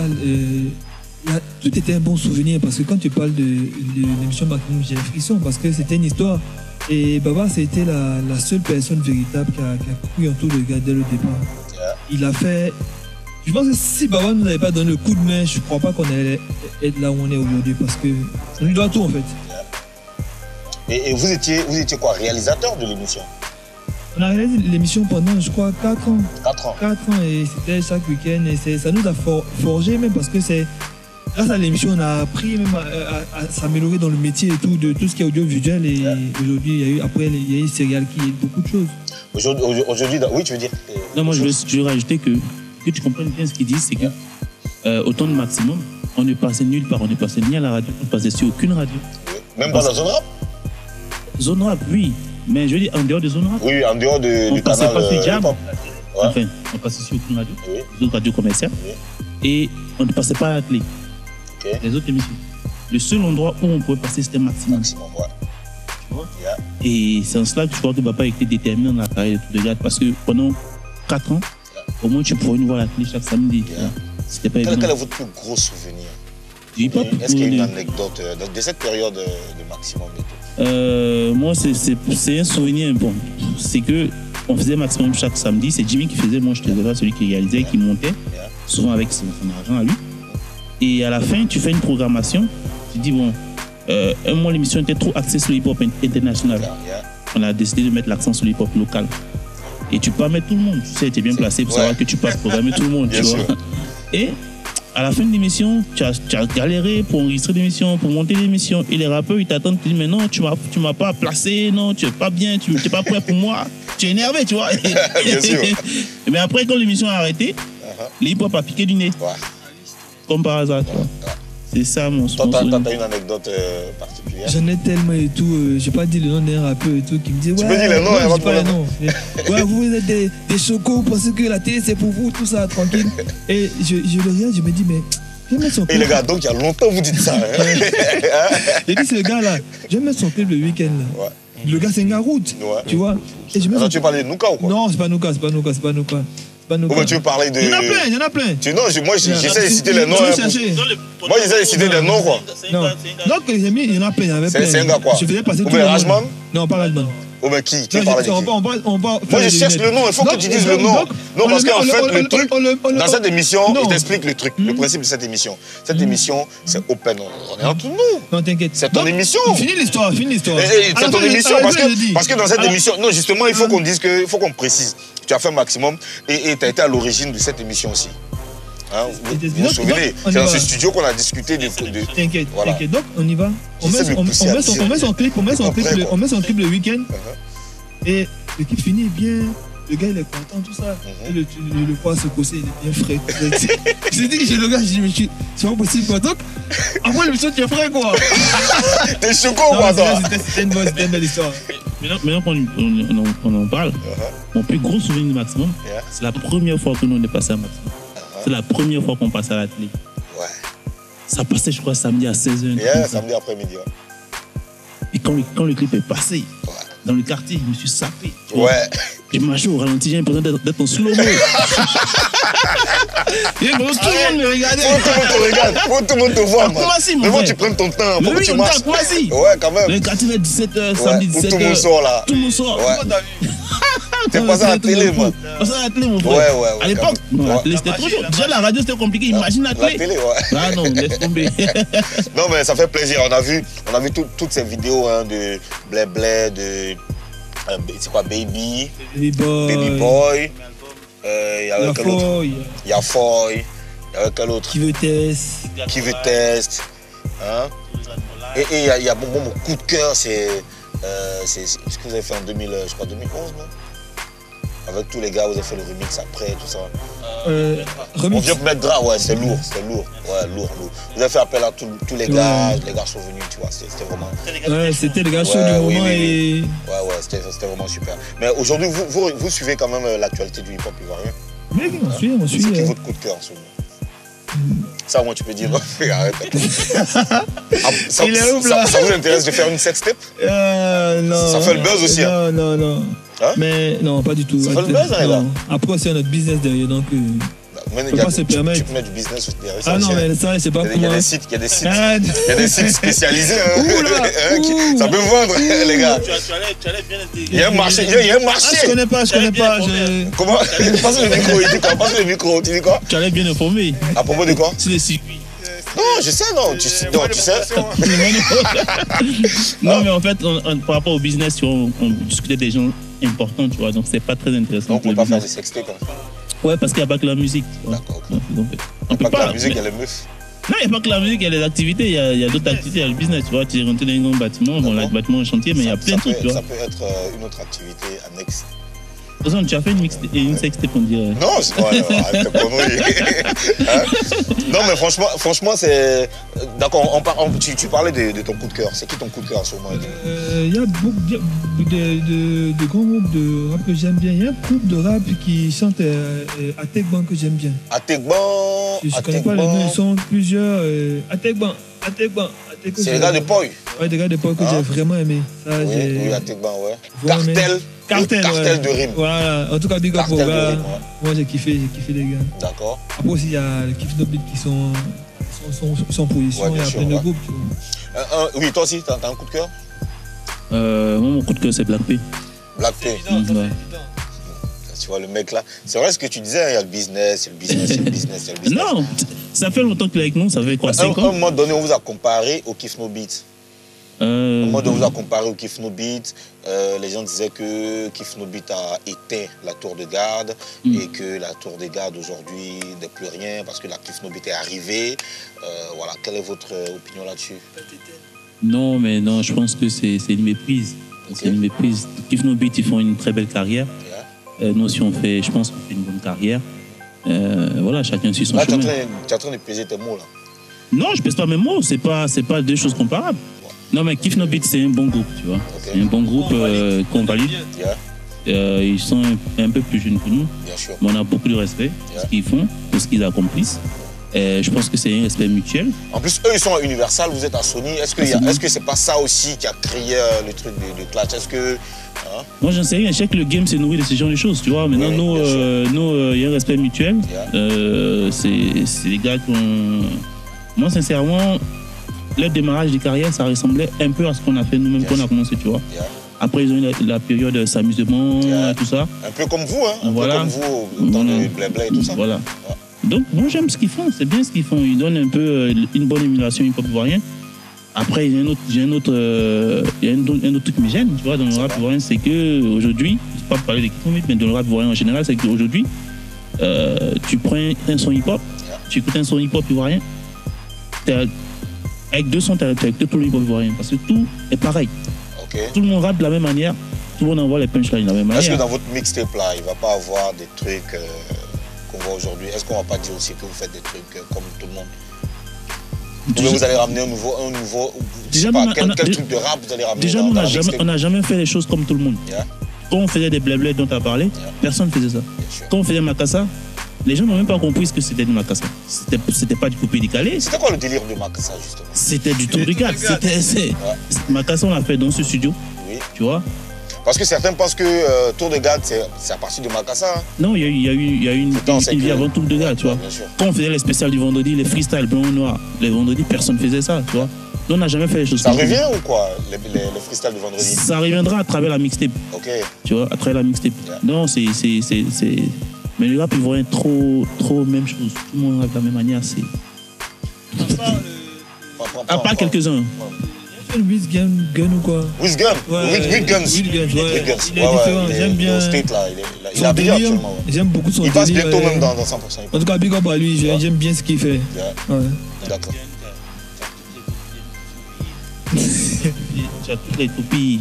Speaker 5: tout était un bon souvenir parce que quand tu parles de l'émission Maximum, j'ai frisson parce que c'était une histoire. Et Baba, c'était la seule personne véritable qui a cru en tout le gars dès le départ. Il a fait... Je pense que si Baba ne nous avait pas donné le coup de main, je ne crois pas qu'on allait être là où on est aujourd'hui parce que on lui doit tout en fait.
Speaker 2: Et vous étiez quoi, réalisateur de l'émission?
Speaker 5: On a réalisé l'émission pendant, je crois, 4 ans.
Speaker 2: 4 ans.
Speaker 5: 4 ans et c'était chaque week-end et ça nous a forgé même parce que c'est... Grâce à l'émission, on a appris même à s'améliorer dans le métier et tout, de tout ce qui est audiovisuel. Et aujourd'hui, il y a eu Serial qui est beaucoup de choses.
Speaker 2: Aujourd'hui, oui, tu veux dire?
Speaker 6: Non, moi, je veux rajouter que tu comprennes bien ce qu'ils disent, c'est que au temps de Maximum, on ne passait nulle part, on ne passait ni à la radio, on ne passait sur aucune radio.
Speaker 2: Oui. Même pas dans Zone Rap?
Speaker 6: Zone Rap, oui. Mais je veux dire, en dehors de Zone Rap.
Speaker 2: Oui, en dehors du canal.
Speaker 6: On ne passait pas sur Jam. Enfin, on passait sur aucune radio, les autres radios commerciales. Et on ne passait pas à la clé. Les autres émissions. Le seul endroit où on pouvait passer, c'était Maximum.
Speaker 2: Tu vois?
Speaker 6: Et c'est en cela que je crois que papa a été déterminant dans la carrière de tout de garde parce que pendant 4 ans, au moins tu pouvais nous voir à la télé chaque samedi. C'était pas évident.
Speaker 2: Quel est votre plus gros souvenir
Speaker 6: du hip-hop?
Speaker 2: Est-ce qu'il y a une anecdote de cette période de Maximum et tout?
Speaker 6: Moi, c'est un souvenir. Bon, c'est que on faisait Maximum chaque samedi. C'est Jimmy qui faisait, moi je faisais pas celui qui réalisait, qui montait, souvent avec son argent à lui. Et à la fin, tu fais une programmation. Tu dis, bon, un mois, l'émission était trop axée sur le hip-hop international. On a décidé de mettre l'accent sur le hip-hop local. Et tu peux pas mettre tout le monde. Tu sais, tu es bien placé pour savoir que tu peux programmer tout le monde. Tu vois. Et À la fin de l'émission, tu as galéré pour enregistrer l'émission, pour monter l'émission. Et les rappeurs, ils t'attendent, ils te disent, mais non, tu m'as pas placé, non, tu es pas bien, tu n'es pas prêt pour moi. Tu es énervé, tu vois.
Speaker 2: Bien sûr.
Speaker 6: Mais après, quand l'émission a arrêté, le hip-hop a piqué du nez.
Speaker 2: Ouais.
Speaker 6: Comme par hasard, tu vois. C'est ça mon
Speaker 2: Toi, t'as une anecdote particulière?
Speaker 5: J'en ai tellement et tout. J'ai pas dit le nom d'un rappeur et tout qui me dit ouais.
Speaker 2: Tu peux dire les noms,
Speaker 5: non,
Speaker 2: pas
Speaker 5: dis pas les noms. Ouais, vous êtes des chocos, vous pensez que la télé c'est pour vous, tout ça, tranquille. Et je le regarde, je me dis, mais. Je vais mettre son clip.
Speaker 2: Et les gars, donc il y a longtemps vous dites ça. Hein?
Speaker 5: J'ai dit, c'est le gars là, je vais mettre son clip le week-end là. Ouais. Le gars, c'est un gars route. Ouais. Tu vois. Et je
Speaker 2: tu veux parler de Nouka ou quoi?
Speaker 5: Non, c'est pas Nouka.
Speaker 2: Oh, tu veux parler de...
Speaker 5: Il y en a plein.
Speaker 2: Non, moi j'essaie de citer les noms. Moi j'essaie de citer les noms quoi.
Speaker 5: Non, donc j'ai mis, il y en a plein, il y en avait plein.
Speaker 2: C'est un gars quoi?
Speaker 5: Je faisais passer tout
Speaker 2: le Rajman?
Speaker 5: Non, pas Rajman.
Speaker 2: Oh mais qui? Tu parles de qui?
Speaker 5: Moi
Speaker 2: je cherche le nom, il faut que tu dises le nom. Non, parce qu'en fait le truc, dans cette émission, il t'explique le truc, le principe de cette émission. Cette émission, c'est open, on est entre nous.
Speaker 5: Non, t'inquiète.
Speaker 2: C'est ton émission.
Speaker 5: Finis l'histoire.
Speaker 2: C'est ton émission, parce que dans cette émission, non justement, il faut qu'on dise que, il faut qu'on précise. Tu as fait un maximum et tu as été à l'origine de cette émission aussi. Hein, vous vous souvenez, c'est dans ce studio qu'on a discuté de...
Speaker 5: T'inquiète, donc on y va. On met son clip le week-end. Et le clip finit bien. Le gars il est content, tout ça. Et le poids se cosser, il est bien frais. J'ai dit que le gars, je me suis dit, c'est pas possible quoi. Donc, après l'émission, tu es frais quoi.
Speaker 2: T'es choco ou quoi toi?
Speaker 5: C'était une belle histoire.
Speaker 6: Maintenant qu'on en parle, mon plus gros souvenir du Maximum, c'est la première fois que nous on est passé à Maximum. C'est la première fois qu'on passe à la télé.
Speaker 2: Ouais.
Speaker 6: Ça passait, je crois, samedi à 16h.
Speaker 2: Yeah, samedi après-midi. Ouais.
Speaker 6: Et quand le clip est passé, dans le quartier, je me suis sapé.
Speaker 2: Ouais.
Speaker 6: J'ai marché au ralenti, j'ai l'impression d'être en slow-mo. Tout le monde me regardait.
Speaker 2: Tout le monde te voit. Mais faut que tu prennes ton temps. Faut que tu marches. Ouais, quand même.
Speaker 6: Le quartier est 17h, samedi 17h.
Speaker 2: Tout le monde sort là.
Speaker 6: Tout le monde sort.
Speaker 2: T'es passé à la télé, moi.
Speaker 6: Passé à la télé, mon frère.
Speaker 2: Ouais.
Speaker 6: À l'époque, c'était trop chaud. Déjà, la radio, c'était compliqué. Imagine la télé. Ah non, laisse tomber.
Speaker 2: Non, mais ça fait plaisir. On a vu toutes ces vidéos de Blé, de. C'est quoi, Baby Boy. Il y avait quel autre? Il y a Foy. Il y avait quel autre?
Speaker 5: Qui veut test.
Speaker 2: Hein? Et il y a mon coup de cœur, c'est ce que vous avez fait en 2011, non? Avec tous les gars, vous avez fait le remix après, tout ça. On vient pour mettre drap, ouais, c'est lourd. Ouais, lourd. Vous avez fait appel à tous les gars, les gars sont venus, tu vois, c'était vraiment...
Speaker 5: Ouais, c'était les gars chauds du moment et...
Speaker 2: Ouais, c'était vraiment super. Mais aujourd'hui, vous suivez quand même l'actualité du hip-hop ivoirien?
Speaker 5: Oui, on suit.
Speaker 2: C'est qui votre coup de cœur en ce moment? Ça, moi, tu peux dire, arrête. Ça vous intéresse de faire une sextape?
Speaker 5: Non.
Speaker 2: Ça fait le buzz aussi.
Speaker 5: Non.
Speaker 2: Hein?
Speaker 5: Mais non, pas du tout.
Speaker 2: Ça fait le buzz, là.
Speaker 5: Après, c'est notre business derrière, donc...
Speaker 2: Tu peux mettre du business derrière ça.
Speaker 5: Ah non, mais ça, c'est pas pour moi.
Speaker 2: Il y a des sites spécialisés. Ça peut vendre, les gars.
Speaker 23: Tu allais bien intégrer.
Speaker 2: Il y a un marché.
Speaker 5: Je connais pas.
Speaker 2: Comment? Passe le micro, il dit quoi? Passe le micro, tu dis quoi?
Speaker 6: Tu allais bien informer.
Speaker 2: À propos de quoi?
Speaker 6: Sur les circuits.
Speaker 2: Non, je sais, non. Tu sais.
Speaker 6: Non, mais en fait, par rapport au business, on discutait des gens importants, tu vois, donc c'est pas très intéressant.
Speaker 2: Donc on ne peut pas faire des sextapes comme ça.
Speaker 6: Ouais, parce qu'il n'y a pas que la musique.
Speaker 2: D'accord.
Speaker 6: On peut pas.
Speaker 2: La musique, il y a les meufs.
Speaker 6: Non, il n'y a pas que la musique, il y a les activités, il y a d'autres activités, il y a le business. Tu vois, tu es rentré dans un grand bâtiment, bon, là, le bâtiment est en chantier, mais il y a plein de trucs, tu vois.
Speaker 2: Ça peut être une autre activité annexe.
Speaker 6: De toute façon, tu as fait une sextape, on dirait.
Speaker 2: Non, c'est pas Non, mais franchement, c'est... D'accord, tu parlais de ton coup de cœur. C'est qui ton coup de cœur en ce moment?
Speaker 5: Il y a beaucoup de grands groupes de rap que j'aime bien. Il y a un groupe de rap qui chante Atekban que j'aime bien.
Speaker 2: Atekban.
Speaker 5: Je ne connais pas les noms, ils sont plusieurs. Atekban.
Speaker 2: C'est les gars de Poi.
Speaker 5: Ouais, des gars de Poi que j'ai vraiment aimé.
Speaker 2: Oui, Atekban, ouais. Cartel de rime.
Speaker 5: Voilà, en tout cas, big up aux gars. Moi, j'ai kiffé les gars.
Speaker 2: D'accord.
Speaker 5: Après aussi, il y a les Kiff No Beat qui sont en position, il y a plein de groupes.
Speaker 2: Oui, toi aussi, t'as un coup de cœur?
Speaker 6: Mon coup de cœur, c'est Black P.
Speaker 2: Black P. Tu vois, le mec là, c'est vrai ce que tu disais, il y a le business.
Speaker 6: Non, ça fait longtemps qu'il est avec nous, ça fait quoi, 5 ans?
Speaker 2: À un moment donné, on vous a comparé au Kiff No Beat. Au moment où on vous a comparé au Kiff No Beat, les gens disaient que Kiff No Beat a éteint la tour de garde et que la tour de garde aujourd'hui n'est plus rien parce que la Kiff No Beat est arrivée. Voilà, quelle est votre opinion là-dessus?
Speaker 6: Non, mais non, je pense que c'est une méprise. Okay. C'est une méprise. Kiff No Beat, ils font une très belle carrière. Nous aussi, je pense qu'on fait une bonne carrière. Voilà, chacun suit son chemin.
Speaker 2: Tu es en train de peser tes mots là.
Speaker 6: Non, je pèse pas mes mots, c'est pas deux choses comparables. Non, mais Kiff No Beat, c'est un bon groupe, tu vois. Okay. C'est un bon groupe qu'on valide. Ils sont un peu plus jeunes que nous. Mais on a beaucoup de respect pour ce qu'ils font, pour ce qu'ils accomplissent. Je pense que c'est un respect mutuel.
Speaker 2: En plus, eux, ils sont à Universal, vous êtes à Sony. Est-ce que c'est pas ça aussi qui a créé le truc de clash? Est-ce que... Hein?
Speaker 6: Moi, j'en sais rien. Je sais que le game s'est nourri de ce genre de choses, tu vois. Maintenant, nous, il y a un respect mutuel. C'est des gars qui ont... Moi, sincèrement, le démarrage de carrière, ça ressemblait un peu à ce qu'on a fait nous-mêmes quand on a commencé, tu vois. Après, ils ont eu la période de s'amusement, tout ça.
Speaker 2: Un peu comme vous, hein. Un peu comme vous, dans le blabla et tout ça.
Speaker 6: Voilà. Donc, moi, j'aime ce qu'ils font. C'est bien ce qu'ils font. Ils donnent un peu une bonne émulation hip-hop ivoirien. Après, il y a un autre truc qui me gêne, tu vois, dans le rap ivoirien, c'est qu'aujourd'hui, je ne vais pas parler de Kiff No Beat, mais dans le rap ivoirien en général, c'est qu'aujourd'hui, tu prends un son hip-hop, tu écoutes un son hip-hop ivoirien, avec 2 sons, tu as tout le hip-hop ivoirien, parce que tout est pareil. Tout le monde rappe de la même manière, tout le monde envoie les punchlines de la même manière.
Speaker 2: Est-ce que dans votre mixtape là, il ne va pas avoir des trucs qu'on voit aujourd'hui? Est-ce qu'on ne va pas dire aussi que vous faites des trucs comme tout le monde? Vous allez ramener un nouveau déjà, quel truc de rap vous allez ramener?
Speaker 6: Déjà, on n'a jamais fait les choses comme tout le monde. Quand on faisait des blablets dont tu as parlé, personne ne faisait ça. Quand on faisait Makassa, les gens n'ont même pas compris ce que c'était du Makassa. C'était pas du coupé décalé.
Speaker 2: C'était quoi le délire de Makassa, justement?
Speaker 6: C'était du tour de garde. Makassa, on l'a fait dans ce studio, tu vois.
Speaker 2: Parce que certains pensent que Tour de Garde, c'est à partir de Makassa. Hein.
Speaker 6: Non, il y a eu une vie avant Tour de Garde, tu vois. Quand on faisait les spéciales du vendredi, les freestyles blanc ou noir, les vendredis, personne ne faisait ça, tu vois. Nous, on n'a jamais fait les choses
Speaker 2: comme ça. Ça revient ou quoi, les freestyles du vendredi?
Speaker 6: Ça reviendra à travers la mixtape.
Speaker 2: Ok.
Speaker 6: Tu vois, à travers la mixtape. Non, c'est... Mais le rap, ils voient trop même chose. Tout le monde rappe de la même manière, c'est... À part quelques-uns.
Speaker 5: Wisgun ou quoi?
Speaker 2: Wisgun? Wisguns.
Speaker 5: Il est différent, j'aime bien.
Speaker 2: Il a bien actuellement.
Speaker 5: J'aime beaucoup son
Speaker 2: délire. Il passe bientôt même dans 100%.
Speaker 5: En tout cas, big up à lui, j'aime bien ce qu'il fait.
Speaker 2: D'accord.
Speaker 6: Tu as toutes les copies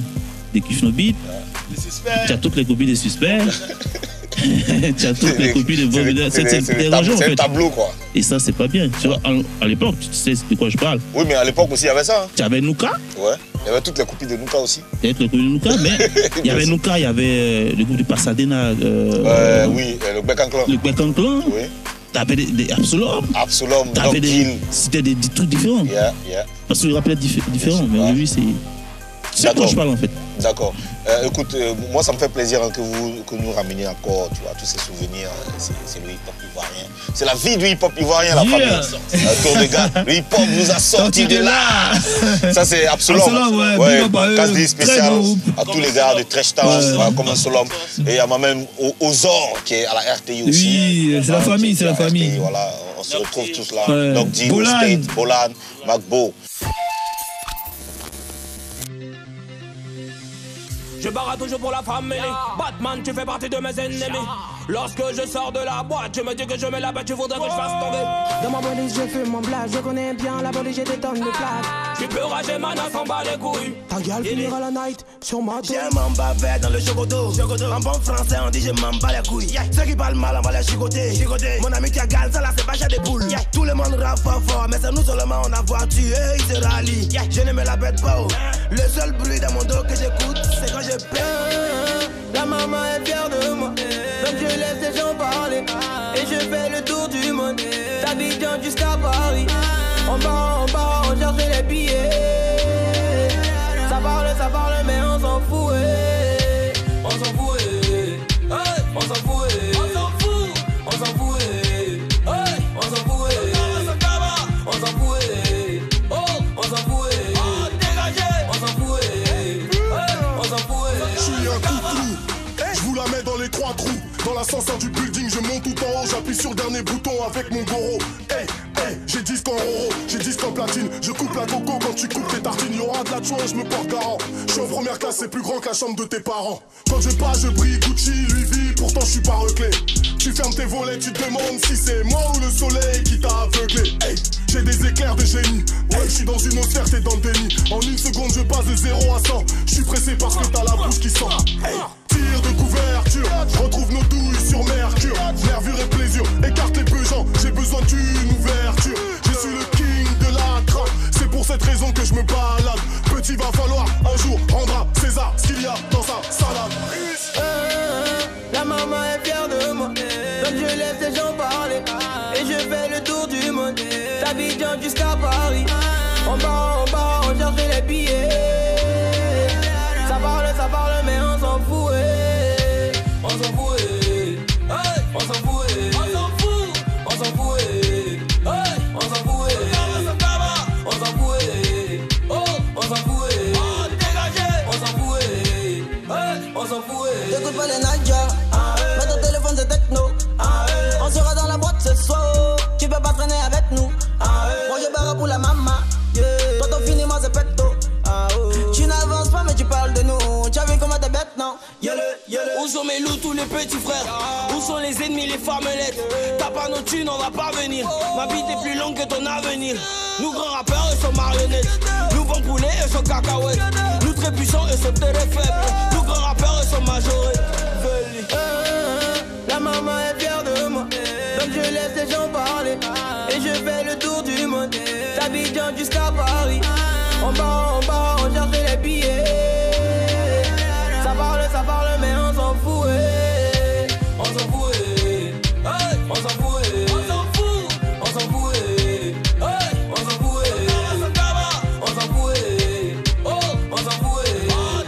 Speaker 6: de Kiff No Beat. Tu as toutes les copies des Suspects. Tu as toutes les copies de Bob.
Speaker 2: C'est un tableau, quoi.
Speaker 6: Et ça, c'est pas bien. Tu vois, à l'époque, tu sais de quoi je parle.
Speaker 2: Oui, mais à l'époque aussi, il y avait ça.
Speaker 6: Tu avais Nouka.
Speaker 2: Ouais. Il y avait toutes les copies de Nouka aussi.
Speaker 6: Il y avait toutes les copies de Nouka, mais il y avait Nouka, il y avait le groupe de Pasadena.
Speaker 2: Oui, le Bec en Clan.
Speaker 6: Le Bec en Clan.
Speaker 2: Oui.
Speaker 6: T'avais des Absolom.
Speaker 2: T'avais
Speaker 6: c'était des trucs différents. Parce que le rap est différent, mais aujourd'hui, c'est de quoi je parle en fait.
Speaker 2: D'accord. Écoute, moi ça me fait plaisir hein, que nous rameniez encore, tu vois, tous ces souvenirs. C'est le hip-hop ivoirien. C'est la vie du hip-hop ivoirien, la famille. Tour de garde. Le hip-hop nous a sortis de là. Ça c'est Absolom. Ouais. Casse spécial à tous les gars de Trash Town, comme Absolom. Et à moi-même Ozor qui est à la RTI aussi.
Speaker 5: Oui, c'est la famille, c'est la famille.
Speaker 2: Voilà, on se retrouve tous là. Donc Dino, State, Bolan, Macbo.
Speaker 7: Je barre toujours pour la famille. Batman, tu fais partie de mes ennemis. Lorsque je sors de la boîte, je me dis que je mets la bête, tu voudrais que je fasse tomber.
Speaker 8: Dans ma police, je fume mon blague. Je connais bien la police, j'ai des tonnes de plaques.
Speaker 7: Je peux rager mana sans bas les couilles.
Speaker 8: Ta gueule finira la night sur ma tour.
Speaker 10: J'ai un mamba vert dans le chocoto. En bon français, on dit je m'en bats les couilles. Ceux qui parlent mal, on va les chicoter. Mon ami qui a gale, ça là, c'est pas chat des poules. Tout le monde rappe fort, mais c'est nous seulement on a voiture. Ils se rallient. Je ne me la pète pas. Le seul bruit dans mon dos que j'écoute, c'est quand je perds.
Speaker 8: La maman est fière de moi, donc je laisse les gens parler. Et je fais le tour du monde, d'Abidjan jusqu'à Paris. On part, on cherche les billets. Ça parle, mais on s'en fout.
Speaker 7: On s'en fout, on s'en fout, on s'en fout, on s'en fout, on s'en fout, on s'en fout, on s'en fout, dégagez, on s'en fout, on s'en fout.
Speaker 16: Je suis un coucou, je vous la mets dans les
Speaker 11: 3 trous. Dans l'ascenseur du building, je monte tout en haut. J'appuie sur le dernier bouton avec mon goro. Hey, hey, j'ai disque en oro, j'ai disque en platine. Je coupe la coco quand tu coupes tes tartines. Y'aura de la chouin, je me porte garant. Je suis en première classe, c'est plus grand que la chambre de tes parents. Quand je passe, je brille, Gucci, Louis V, pourtant je suis pas reclé. Tu fermes tes volets, tu te demandes si c'est moi ou le soleil qui t'a aveuglé. Hey, j'ai des éclairs de génie. Ouais, je suis dans une autre sphère, t'es dans le déni. En une seconde, je passe de 0 à 100. Je suis pressé parce que t'as la bouche qui sent. Hey, tire de couverture, retrouve nos douilles sur Mercure. Nervure et plaisir, écarte les pesants. J'ai besoin d'une ouverture. Je suis le king de la trappe. C'est pour cette raison que je me balade. Petit, va falloir un jour rendre à César ce qu'il y a dans sa salade.
Speaker 8: La maman est fière de moi. Donc je laisse les gens parler. Et je fais le tour du monde. D'Abidjan jusqu'à Paris. On part, on cherche les billets. Ça parle, mais on s'en fout. On s'en fout. On s'en fout. On s'en fout. On s'en fout. On s'en fout. On s'en fout. On s'en fout. On s'en fout. On s'en fout.
Speaker 9: T'écoutes pas les Nadia. Mets ton téléphone, c'est techno. On sera dans la boîte ce soir. Tu peux pas traîner avec nous. Moi je barre pour la maman. Toi ton fini, moi c'est petto. Tu n'avances pas mais tu parles de nous. Tu as vu comment t'es bête, non?
Speaker 8: Où sont mes loups, tous les petits frères? Où sont les ennemis, les farmelettes? T'as pas nos thunes, on va pas venir. Ma vie est plus longue que ton avenir. Nous grands rappeurs, eux sont marionnettes. Nous bons poulets, eux sont cacahuètes. Nous très puissants, eux sont très faibles. Nous grands rappeurs, eux sont majorés. La maman est fière de moi. Donc je laisse les gens parler. Et je fais le tour du monde. D'Abidjan jusqu'à Paris. On part, on cherche les billets. Ça parle, mais on s'en fout. On s'en fout. On s'en fout. On s'en fout. On s'en fout. On s'en fout. On s'en fout. On s'en fout.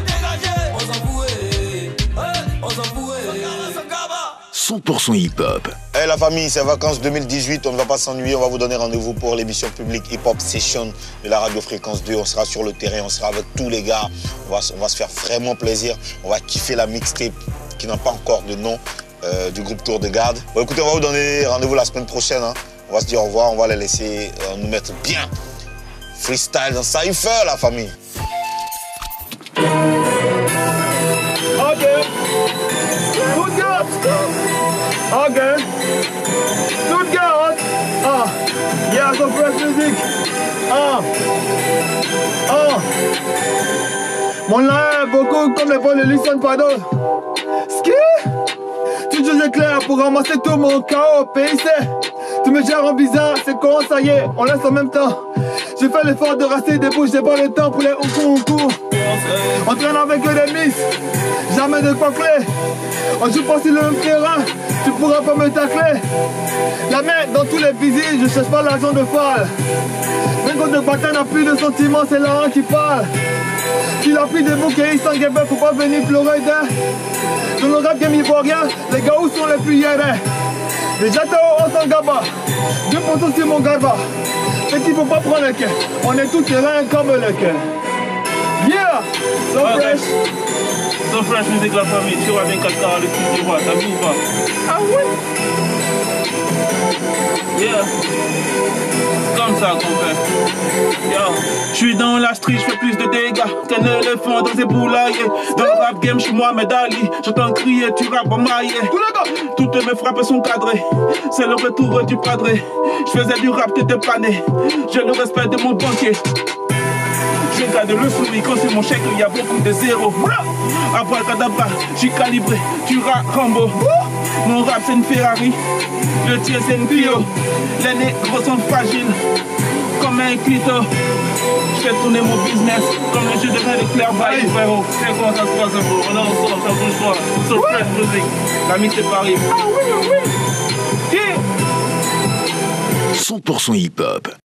Speaker 8: Dégagez. On s'en fout. On s'en fout.
Speaker 1: 100% hip-hop.
Speaker 2: Hey la famille, c'est Vacances 2018, on ne va pas s'ennuyer, on va vous donner rendez-vous pour l'émission publique Hip Hop Session de la radio Fréquence 2. On sera sur le terrain, on sera avec tous les gars, on va se faire vraiment plaisir, on va kiffer la mixtape qui n'a pas encore de nom du groupe Tour de Garde. Bon écoutez, on va vous donner rendez-vous la semaine prochaine, hein. On va se dire au revoir, on va les laisser nous mettre bien freestyle dans Cypher la famille.
Speaker 12: Okay. Good God. Yeah, some fresh music. Mon live beaucoup comme les vols de Listen Pado. Ski. Toujours éclair pour ramasser tout mon chaos. PIC. Tu me gères en bizarre, c'est con, ça y est, on laisse en même temps. J'ai fait l'effort de rester debout, j'ai pas le temps pour les oukou. On traîne avec eux des miss, jamais de quoi clé. On joue pas sur le même terrain, tu pourras pas me tacler. La main dans tous les visites, je cherche pas l'argent de fall. Même quand le bâtard n'a plus de sentiments, c'est l'argent qui parle. Qu'il a pris des bouquets, il s'en guébait, faut pas venir pleurer d'un. Dans le rap game ivoirien, les gars où sont les plus hierrais. Déjà t'es au Sangaba, 2% sur mon garba. Et qu'il faut pas prendre le quai, on est tout terrain comme le quai. Yeah, so fresh.
Speaker 6: So fresh music la famille, tu vois 24 carats le truc du roi, t'as vu ou pas?
Speaker 12: Ah oui.
Speaker 6: Yeah. Comme ça qu'on fait. Yo. Je suis dans la street, je fais plus de dégâts qu'un éléphant dans ses poulaillers. Dans le rap game, je suis Mohamed Ali. J'entends crier, tu rappes en maillet. Toutes mes frappes sont cadrées. C'est le retour du padré. Je faisais du rap, t'étais pané. J'ai le respect de mon banquier. Je garde le sourire quand c'est mon chèque, il y a beaucoup de zéros. Après le cadabra, j'suis calibré, tu rap Rambo. Mon rap c'est une Ferrari, le tien c'est une Clio. Les négros sont fragiles, comme un clito. Je fais tourner mon business, comme le jeu de rein de Claire Bailly, frérot. C'est comment ça se passe, bro? On est ensemble, ça bouge pas. So fresh music, la mix c'est Paris.
Speaker 12: Ah oui, oui.
Speaker 1: 100% hip-hop.